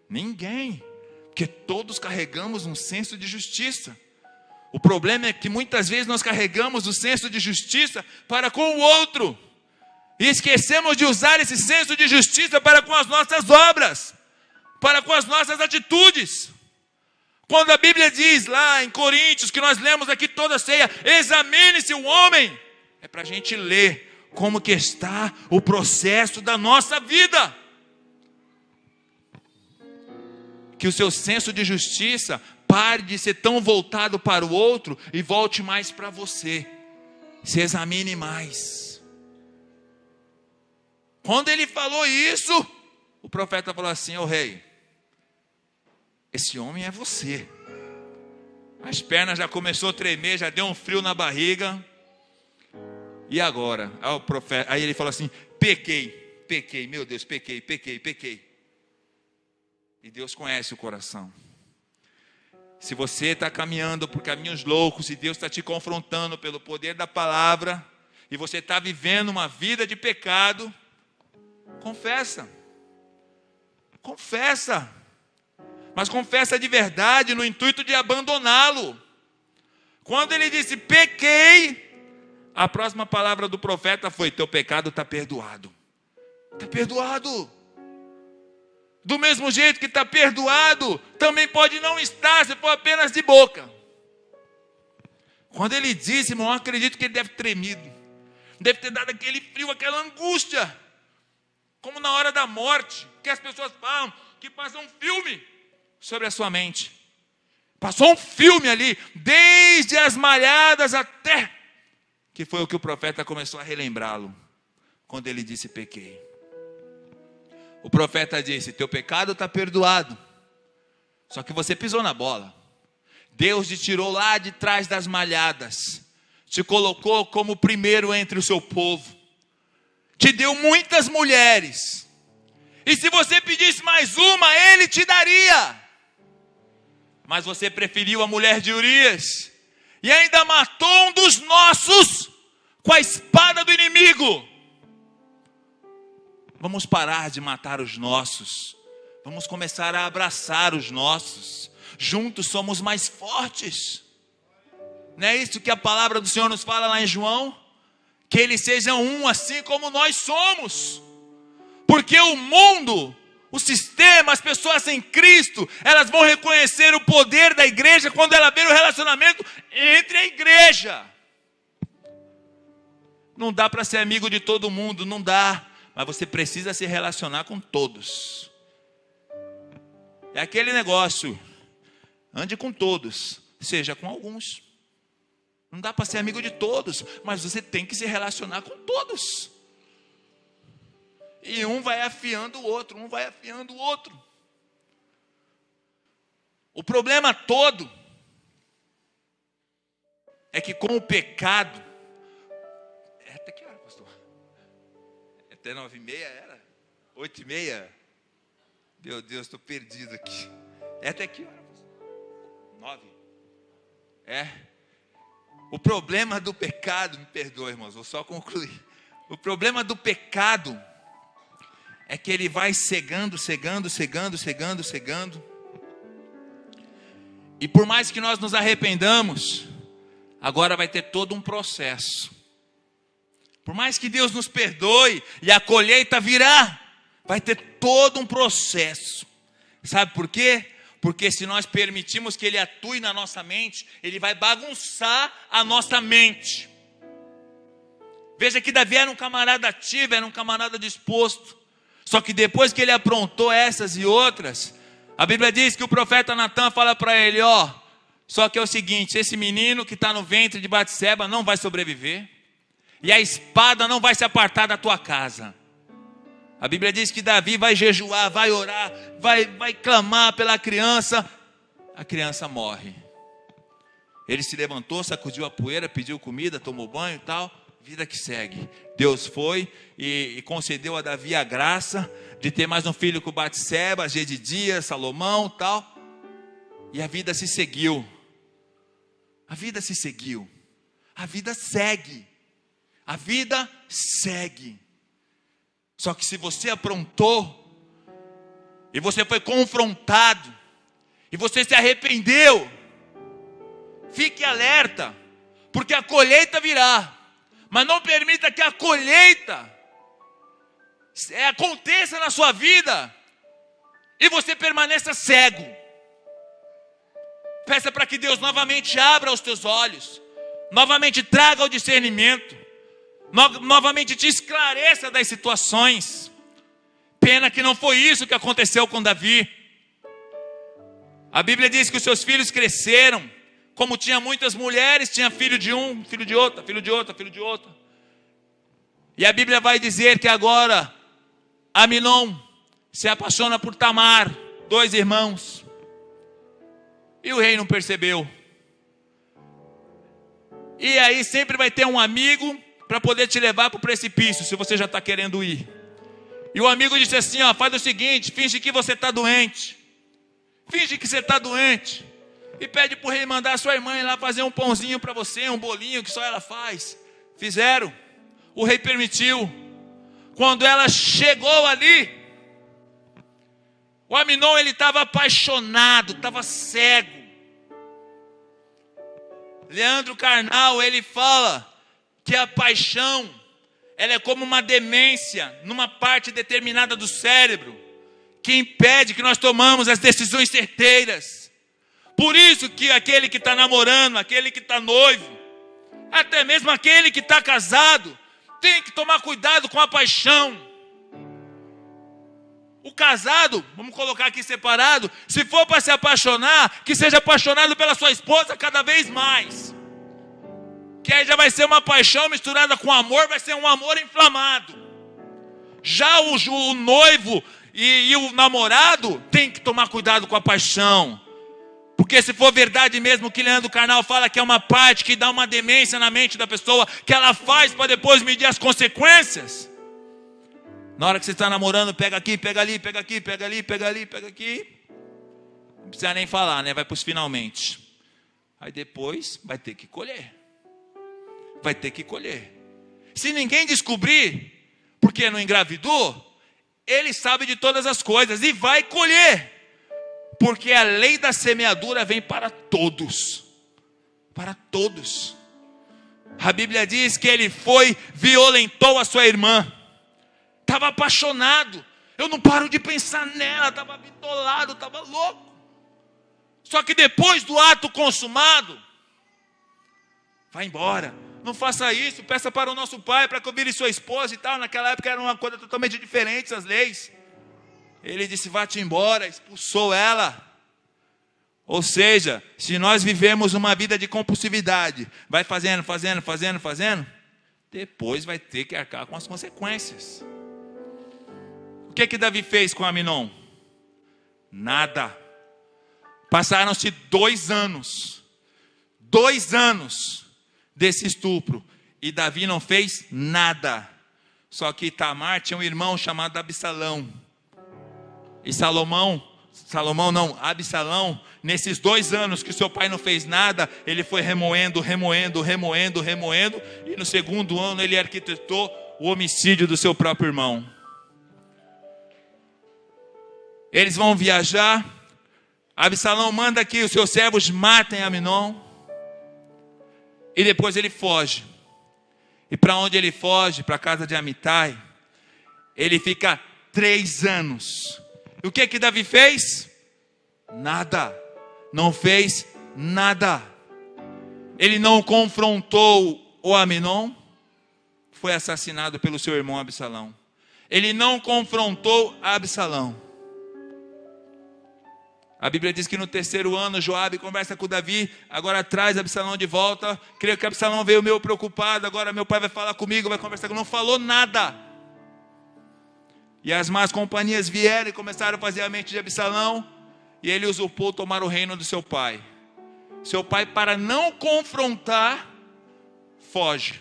Ninguém. Porque todos carregamos um senso de justiça. O problema é que muitas vezes nós carregamos o senso de justiça para com o outro. E esquecemos de usar esse senso de justiça para com as nossas obras, para com as nossas atitudes. Quando a Bíblia diz lá em Coríntios, que nós lemos aqui toda a ceia, examine-se o homem, é para a gente ler como que está o processo da nossa vida. Que o seu senso de justiça pare de ser tão voltado para o outro e volte mais para você. Se examine mais. Quando ele falou isso, o profeta falou assim, rei, esse homem é você. As pernas já começou a tremer, já deu um frio na barriga. E agora? Aí ele falou assim, pequei, meu Deus, pequei. E Deus conhece o coração. Se você está caminhando por caminhos loucos e Deus está te confrontando pelo poder da palavra, e você está vivendo uma vida de pecado, confessa, mas confessa de verdade, no intuito de abandoná-lo. Quando ele disse, pequei, a próxima palavra do profeta foi, teu pecado está perdoado. Está perdoado. Do mesmo jeito que está perdoado, também pode não estar, se for apenas de boca. Quando ele disse, irmão, eu acredito que ele deve ter tremido, deve ter dado aquele frio, aquela angústia, como na hora da morte, que as pessoas falam, que passa um filme sobre a sua mente. Passou um filme ali, desde as malhadas até, que foi o que o profeta começou a relembrá-lo, quando ele disse, pequei. O profeta disse, teu pecado está perdoado, só que você pisou na bola. Deus te tirou lá de trás das malhadas, te colocou como primeiro entre o seu povo, te deu muitas mulheres, e se você pedisse mais uma, ele te daria, mas você preferiu a mulher de Urias, e ainda matou um dos nossos, com a espada do inimigo. Vamos parar de matar os nossos, Vamos começar a abraçar os nossos. Juntos somos mais fortes. Não é isso que a palavra do Senhor nos fala lá em João? Que eles sejam um assim como nós somos. Porque o mundo, o sistema, as pessoas sem Cristo, elas vão reconhecer o poder da igreja quando ela ver o relacionamento entre a igreja. Não dá para ser amigo de todo mundo, não dá. Mas você precisa se relacionar com todos. É aquele negócio, ande com todos, seja com alguns. Não dá para ser amigo de todos, mas você tem que se relacionar com todos. E um vai afiando o outro, um vai afiando o outro. O problema todo é que com o pecado, até que hora, pastor? Até 9h30 era? 8h30? Meu Deus, estou perdido aqui. É até que hora? 9. O problema do pecado, me perdoe, irmãos, vou só concluir. O problema do pecado é que ele vai cegando. E por mais que nós nos arrependamos, agora vai ter todo um processo. Por mais que Deus nos perdoe e a colheita virá, vai ter todo um processo. Sabe por quê? Porque se nós permitirmos que Ele atue na nossa mente, Ele vai bagunçar a nossa mente. Veja que Davi era um camarada ativo, era um camarada disposto. Só que depois que ele aprontou essas e outras, a Bíblia diz que o profeta Natan fala para ele, só que é o seguinte, esse menino que está no ventre de Batseba não vai sobreviver, e a espada não vai se apartar da tua casa. A Bíblia diz que Davi vai jejuar, vai orar, vai clamar pela criança. A criança morre. Ele se levantou, sacudiu a poeira, pediu comida, tomou banho e tal. Vida que segue. Deus foi e concedeu a Davi a graça de ter mais um filho com Batseba, Jedidias, Salomão e tal. E a vida se seguiu. A vida se seguiu. A vida segue. A vida segue. Só que se você aprontou, e você foi confrontado, e você se arrependeu, fique alerta, porque a colheita virá. Mas não permita que a colheita aconteça na sua vida, e você permaneça cego. Peça para que Deus novamente abra os teus olhos, novamente traga o discernimento, novamente te esclareça das situações. Pena que não foi isso que aconteceu com Davi. A Bíblia diz que os seus filhos cresceram. Como tinha muitas mulheres, tinha filho de um, filho de outra, filho de outra, filho de outra. E a Bíblia vai dizer que agora Aminon se apaixona por Tamar, 2 irmãos. E o rei não percebeu. E aí sempre vai ter um amigo para poder te levar para o precipício, se você já está querendo ir. E o amigo disse assim, faz o seguinte, finge que você está doente. Finge que você está doente. E pede para o rei mandar a sua irmã ir lá fazer um pãozinho para você, um bolinho que só ela faz. Fizeram. O rei permitiu. Quando ela chegou ali, o Aminon, ele estava apaixonado, estava cego. Leandro Carnal, ele fala que a paixão, ela é como uma demência numa parte determinada do cérebro, que impede que nós tomamos as decisões certeiras. Por isso que aquele que está namorando, aquele que está noivo, até mesmo aquele que está casado, tem que tomar cuidado com a paixão. O casado, vamos colocar aqui separado, se for para se apaixonar, que seja apaixonado pela sua esposa cada vez mais. Que aí já vai ser uma paixão misturada com amor, vai ser um amor inflamado. Já o noivo e o namorado tem que tomar cuidado com a paixão. Porque se for verdade mesmo que Leandro Carnal fala que é uma parte que dá uma demência na mente da pessoa, que ela faz para depois medir as consequências. Na hora que você está namorando, pega aqui, pega ali, pega aqui, pega ali, pega ali, pega aqui. Não precisa nem falar, né? Vai para os finalmente. Aí depois vai ter que colher. Vai ter que colher. Se ninguém descobrir porque não engravidou, Ele sabe de todas as coisas e vai colher. Porque a lei da semeadura vem para todos. Para todos. A Bíblia diz que ele violentou a sua irmã. Estava apaixonado. Eu não paro de pensar nela. Estava bitolado, estava louco. Só que depois do ato consumado, vai embora. Não faça isso. Peça para o nosso pai para que eu vire sua esposa e tal. Naquela época era uma coisa totalmente diferente as leis. Ele disse, vá-te embora. Expulsou ela. Ou seja, se nós vivemos uma vida de compulsividade, vai fazendo, depois vai ter que arcar com as consequências. O que Davi fez com Aminon? Nada. Passaram-se 2 anos. 2 anos desse estupro. E Davi não fez nada. Só que Tamar tinha um irmão chamado Absalão. E Absalão, nesses 2 anos que seu pai não fez nada, ele foi remoendo. E no 2º ano ele arquitetou o homicídio do seu próprio irmão. Eles vão viajar. Absalão manda que os seus servos matem Aminon. E depois ele foge. E para onde ele foge? Para a casa de Amitai. Ele fica 3 anos. E o que Davi fez? Nada. Não fez nada. Ele não confrontou o Aminon. Foi assassinado pelo seu irmão Absalão. Ele não confrontou Absalão. A Bíblia diz que no 3º ano, Joabe conversa com Davi, agora traz Absalão de volta. Creio que Absalão veio meio preocupado, agora meu pai vai falar comigo, vai conversar comigo. Não falou nada. E as más companhias vieram e começaram a fazer a mente de Absalão. E ele usurpou tomar o reino do seu pai. Seu pai, para não confrontar, foge.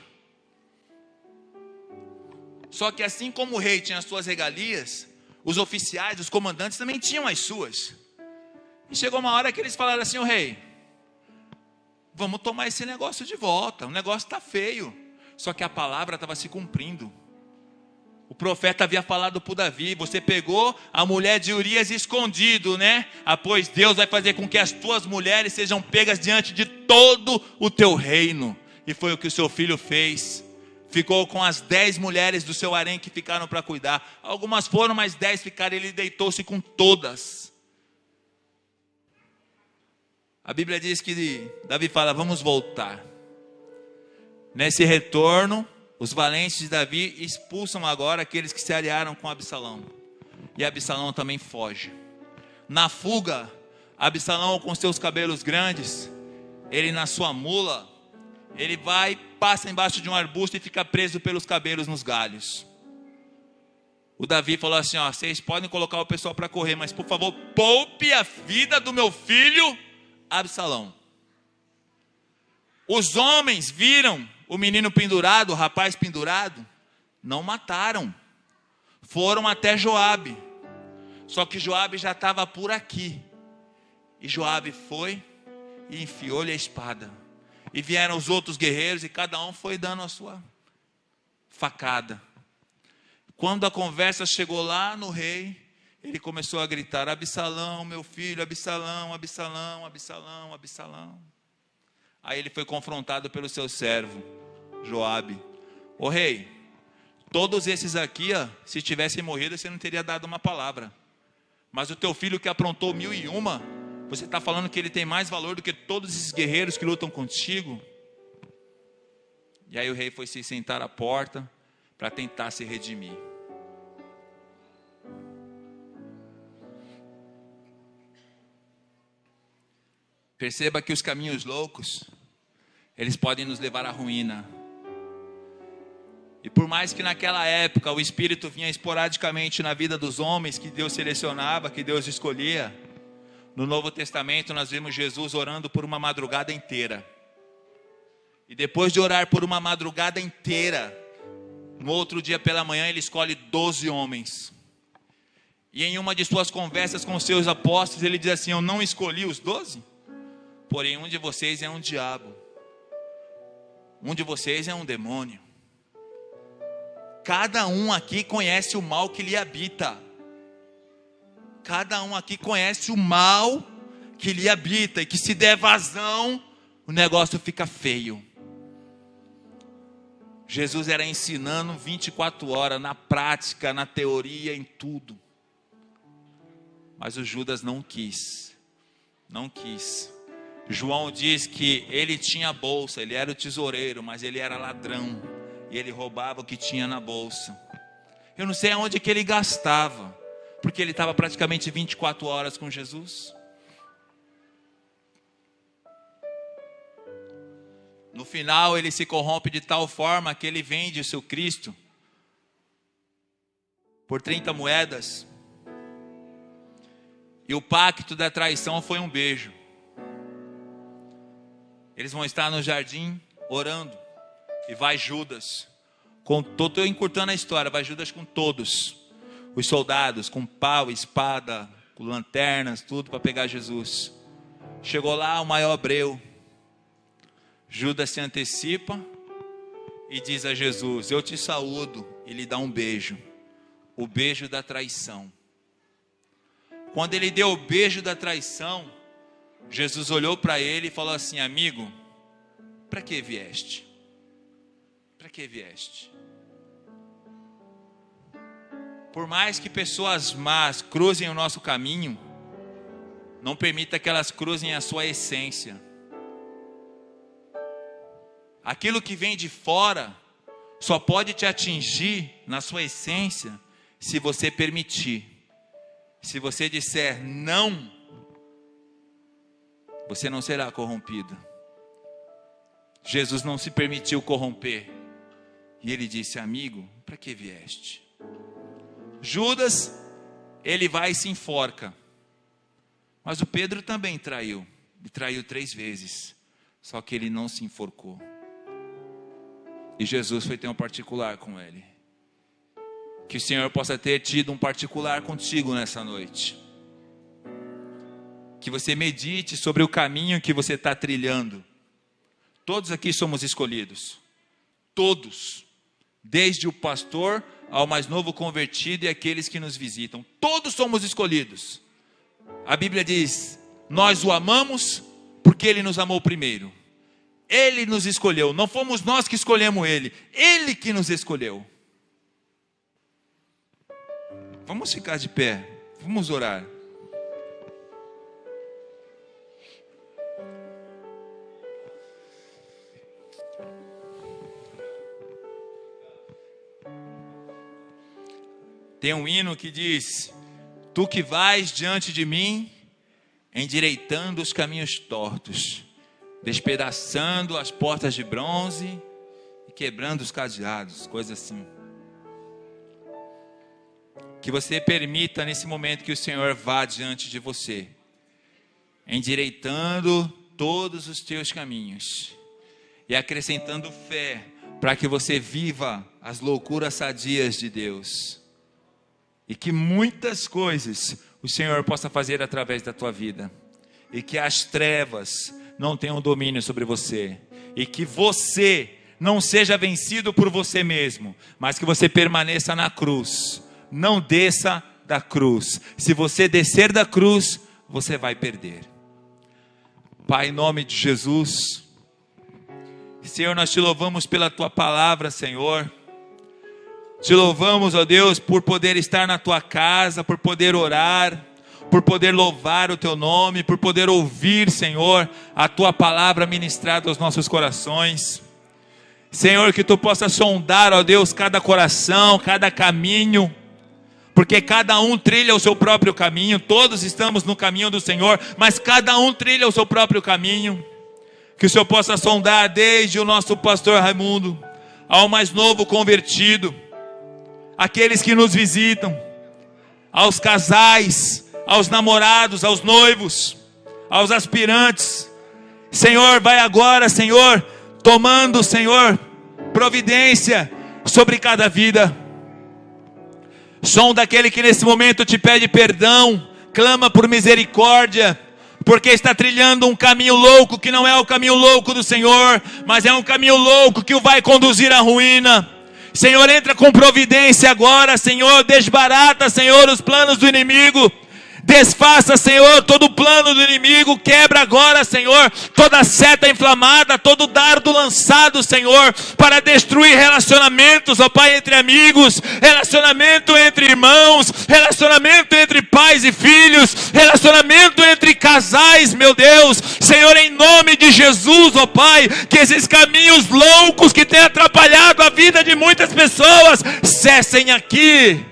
Só que assim como o rei tinha as suas regalias, os oficiais, os comandantes também tinham as suas. E chegou uma hora que eles falaram assim, o rei, vamos tomar esse negócio de volta, o negócio está feio. Só que a palavra estava se cumprindo. O profeta havia falado para Davi, você pegou a mulher de Urias escondido, né? Pois Deus vai fazer com que as tuas mulheres sejam pegas diante de todo o teu reino. E foi o que o seu filho fez. Ficou com as 10 mulheres do seu harém que ficaram para cuidar. Algumas foram, mas 10 ficaram, ele deitou-se com todas. A Bíblia diz que Davi fala, vamos voltar. Nesse retorno, os valentes de Davi expulsam agora aqueles que se aliaram com Absalão. E Absalão também foge. Na fuga, Absalão com seus cabelos grandes, ele na sua mula, ele vai, passa embaixo de um arbusto e fica preso pelos cabelos nos galhos. O Davi falou assim, vocês podem colocar o pessoal para correr, mas por favor, poupe a vida do meu filho Absalão. Os homens viram o menino pendurado, o rapaz pendurado, não mataram. Foram até Joabe. Só que Joabe já estava por aqui. E Joabe foi e enfiou-lhe a espada. E vieram os outros guerreiros e cada um foi dando a sua facada. Quando a conversa chegou lá no rei, ele começou a gritar, Absalão, meu filho, Absalão, Absalão, Absalão, Absalão. Aí ele foi confrontado pelo seu servo, Joabe. Ô rei, todos esses aqui, se tivessem morrido, você não teria dado uma palavra. Mas o teu filho que aprontou 1001, você está falando que ele tem mais valor do que todos esses guerreiros que lutam contigo? E aí o rei foi se sentar à porta para tentar se redimir. Perceba que os caminhos loucos, eles podem nos levar à ruína. E por mais que naquela época o Espírito vinha esporadicamente na vida dos homens, que Deus selecionava, que Deus escolhia, no Novo Testamento nós vemos Jesus orando por uma madrugada inteira. E depois de orar por uma madrugada inteira, no outro dia pela manhã ele escolhe 12 homens. E em uma de suas conversas com os seus apóstolos, ele diz assim, eu não escolhi os 12? Porém, um de vocês é um diabo. Um de vocês é um demônio. Cada um aqui conhece o mal que lhe habita. Cada um aqui conhece o mal que lhe habita. E que se der vazão, o negócio fica feio. Jesus era ensinando 24 horas, na prática, na teoria, em tudo. Mas o Judas não quis. Não quis. João diz que ele tinha bolsa, ele era o tesoureiro, mas ele era ladrão. E ele roubava o que tinha na bolsa. Eu não sei aonde que ele gastava, porque ele estava praticamente 24 horas com Jesus. No final ele se corrompe de tal forma que ele vende o seu Cristo por 30 moedas. E o pacto da traição foi um beijo. Eles vão estar no jardim orando. E vai Judas. Estou encurtando a história. Vai Judas com todos os soldados, com pau, espada, com lanternas, tudo para pegar Jesus. Chegou lá o maior breu. Judas se antecipa e diz a Jesus: eu te saúdo, e lhe dá um beijo, o beijo da traição. Quando ele deu o beijo da traição, Jesus olhou para ele e falou assim: amigo, para que vieste? Para que vieste? Por mais que pessoas más cruzem o nosso caminho, não permita que elas cruzem a sua essência. Aquilo que vem de fora só pode te atingir na sua essência se você permitir. Se você disser não, você não será corrompido. Jesus não se permitiu corromper. E ele disse: amigo, para que vieste? Judas, ele vai e se enforca. Mas o Pedro também traiu. Ele traiu 3 vezes. Só que ele não se enforcou. E Jesus foi ter um particular com ele. Que o Senhor possa ter tido um particular contigo nessa noite. Que você medite sobre o caminho que você está trilhando. Todos aqui somos escolhidos. Todos. Desde o pastor ao mais novo convertido e aqueles que nos visitam. Todos somos escolhidos. A Bíblia diz: nós o amamos porque ele nos amou primeiro. Ele nos escolheu, não fomos nós que escolhemos ele. Ele que nos escolheu. Vamos ficar de pé, vamos orar. Tem um hino que diz: tu que vais diante de mim, endireitando os caminhos tortos, despedaçando as portas de bronze e quebrando os cadeados, coisa assim. Que você permita nesse momento que o Senhor vá diante de você, endireitando todos os teus caminhos e acrescentando fé para que você viva as loucuras sadias de Deus. E que muitas coisas o Senhor possa fazer através da tua vida. E que as trevas não tenham domínio sobre você. E que você não seja vencido por você mesmo, mas que você permaneça na cruz. Não desça da cruz. Se você descer da cruz, você vai perder. Pai, em nome de Jesus, Senhor, nós te louvamos pela tua palavra, Senhor. Te louvamos, ó Deus, por poder estar na tua casa, por poder orar, por poder louvar o teu nome, por poder ouvir, Senhor, a tua palavra ministrada aos nossos corações. Senhor, que tu possa sondar, ó Deus, cada coração, cada caminho, porque cada um trilha o seu próprio caminho. Todos estamos no caminho do Senhor, mas cada um trilha o seu próprio caminho. Que o Senhor possa sondar desde o nosso pastor Raimundo ao mais novo convertido, aqueles que nos visitam, aos casais, aos namorados, aos noivos, aos aspirantes. Senhor, vai agora, Senhor, tomando, Senhor, providência sobre cada vida. Sonda aquele que nesse momento te pede perdão, clama por misericórdia, porque está trilhando um caminho louco, que não é o caminho louco do Senhor, mas é um caminho louco que o vai conduzir à ruína. Senhor, entra com providência agora, Senhor, desbarata, Senhor, os planos do inimigo. Desfaça, Senhor, todo o plano do inimigo. Quebra agora, Senhor, toda seta inflamada, todo dardo lançado, Senhor, para destruir relacionamentos, ó Pai, entre amigos, relacionamento entre irmãos, relacionamento entre pais e filhos, relacionamento entre casais, meu Deus. Senhor, em nome de Jesus, ó Pai, que esses caminhos loucos que têm atrapalhado a vida de muitas pessoas cessem aqui.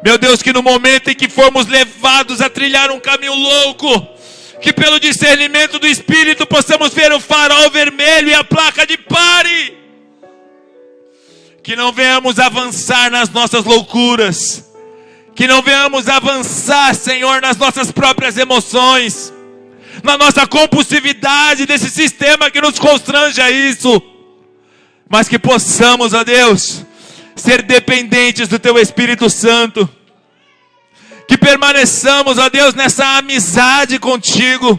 Meu Deus, que no momento em que formos levados a trilhar um caminho louco, que pelo discernimento do Espírito possamos ver o farol vermelho e a placa de pare. Que não venhamos avançar nas nossas loucuras. Que não venhamos avançar, Senhor, nas nossas próprias emoções. Na nossa compulsividade desse sistema que nos constrange a isso. Mas que possamos, ó Deus, ser dependentes do Teu Espírito Santo. Que permaneçamos, ó Deus, nessa amizade contigo.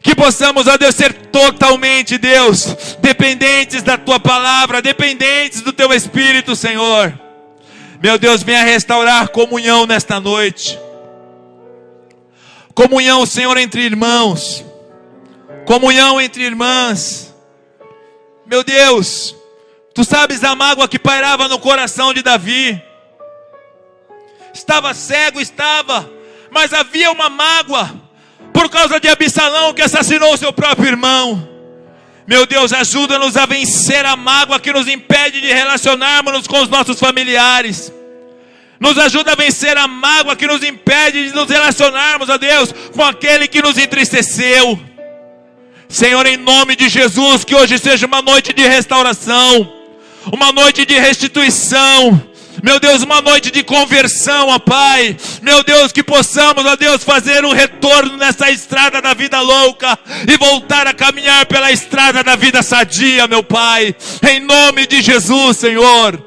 Que possamos, ó Deus, ser totalmente, Deus, dependentes da Tua palavra, dependentes do Teu Espírito, Senhor. Meu Deus, venha restaurar comunhão nesta noite. Comunhão, Senhor, entre irmãos. Comunhão entre irmãs. Meu Deus, Tu sabes a mágoa que pairava no coração de Davi. Estava cego, mas havia uma mágoa por causa de Absalão, que assassinou seu próprio irmão. Meu Deus, ajuda-nos a vencer a mágoa que nos impede de relacionarmos com os nossos familiares. Nos ajuda a vencer a mágoa que nos impede de nos relacionarmos, ó Deus, com aquele que nos entristeceu. Senhor, em nome de Jesus, que hoje seja uma noite de restauração, uma noite de restituição. Meu Deus, uma noite de conversão, ó Pai. Meu Deus, que possamos, ó Deus, fazer um retorno nessa estrada da vida louca e voltar a caminhar pela estrada da vida sadia, meu Pai. Em nome de Jesus, Senhor.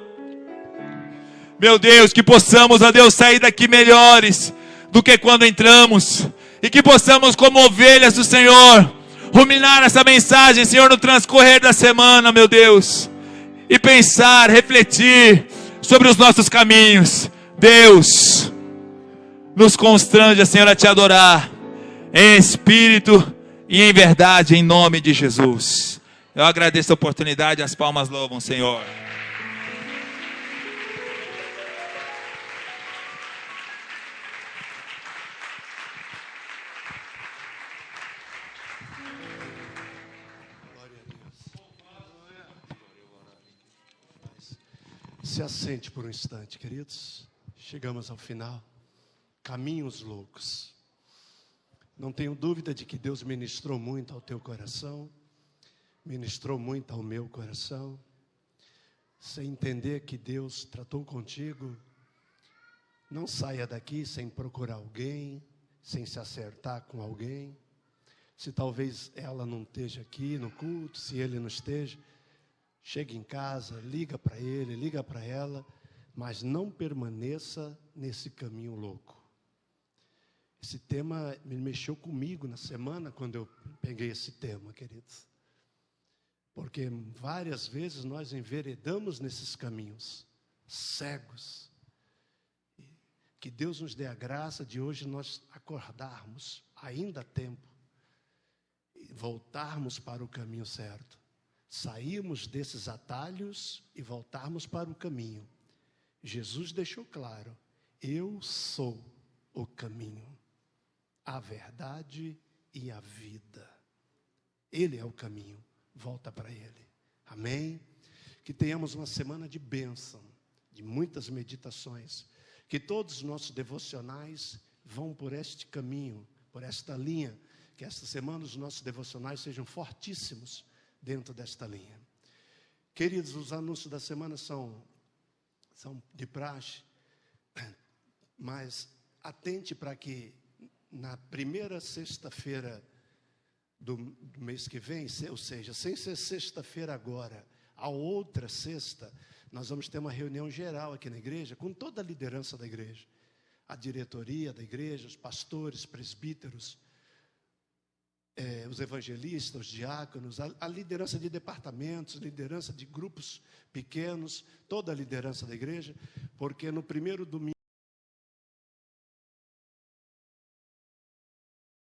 Meu Deus, que possamos, ó Deus, sair daqui melhores do que quando entramos. E que possamos, como ovelhas do Senhor, ruminar essa mensagem, Senhor, no transcorrer da semana, meu Deus. E pensar, refletir sobre os nossos caminhos. Deus, nos constrange, Senhor, a Te adorar em espírito e em verdade, em nome de Jesus. Eu agradeço a oportunidade, as palmas louvam, Senhor. Se assente por um instante, queridos. Chegamos ao final. Caminhos loucos. Não tenho dúvida de que Deus ministrou muito ao teu coração. Ministrou muito ao meu coração. Sem entender que Deus tratou contigo, não saia daqui sem procurar alguém, sem se acertar com alguém. Se talvez ela não esteja aqui no culto, se ele não esteja, chegue em casa, liga para ele, liga para ela, mas não permaneça nesse caminho louco. Esse tema me mexeu comigo na semana quando eu peguei esse tema, queridos. Porque várias vezes nós enveredamos nesses caminhos, cegos. Que Deus nos dê a graça de hoje nós acordarmos, ainda há tempo, e voltarmos para o caminho certo. Sairmos desses atalhos e voltarmos para o caminho. Jesus deixou claro: eu sou o caminho, a verdade e a vida. Ele é o caminho, volta para Ele. Amém? Que tenhamos uma semana de bênção, de muitas meditações. Que todos os nossos devocionais vão por este caminho, por esta linha. Que esta semana os nossos devocionais sejam fortíssimos dentro desta linha. Queridos, os anúncios da semana são de praxe, mas atente para que na primeira sexta-feira do mês que vem, ou seja, sem ser sexta-feira agora, a outra sexta, nós vamos ter uma reunião geral aqui na igreja, com toda a liderança da igreja, a diretoria da igreja, os pastores, presbíteros, os evangelistas, os diáconos, a liderança de departamentos, liderança de grupos pequenos, toda a liderança da igreja, porque no primeiro domingo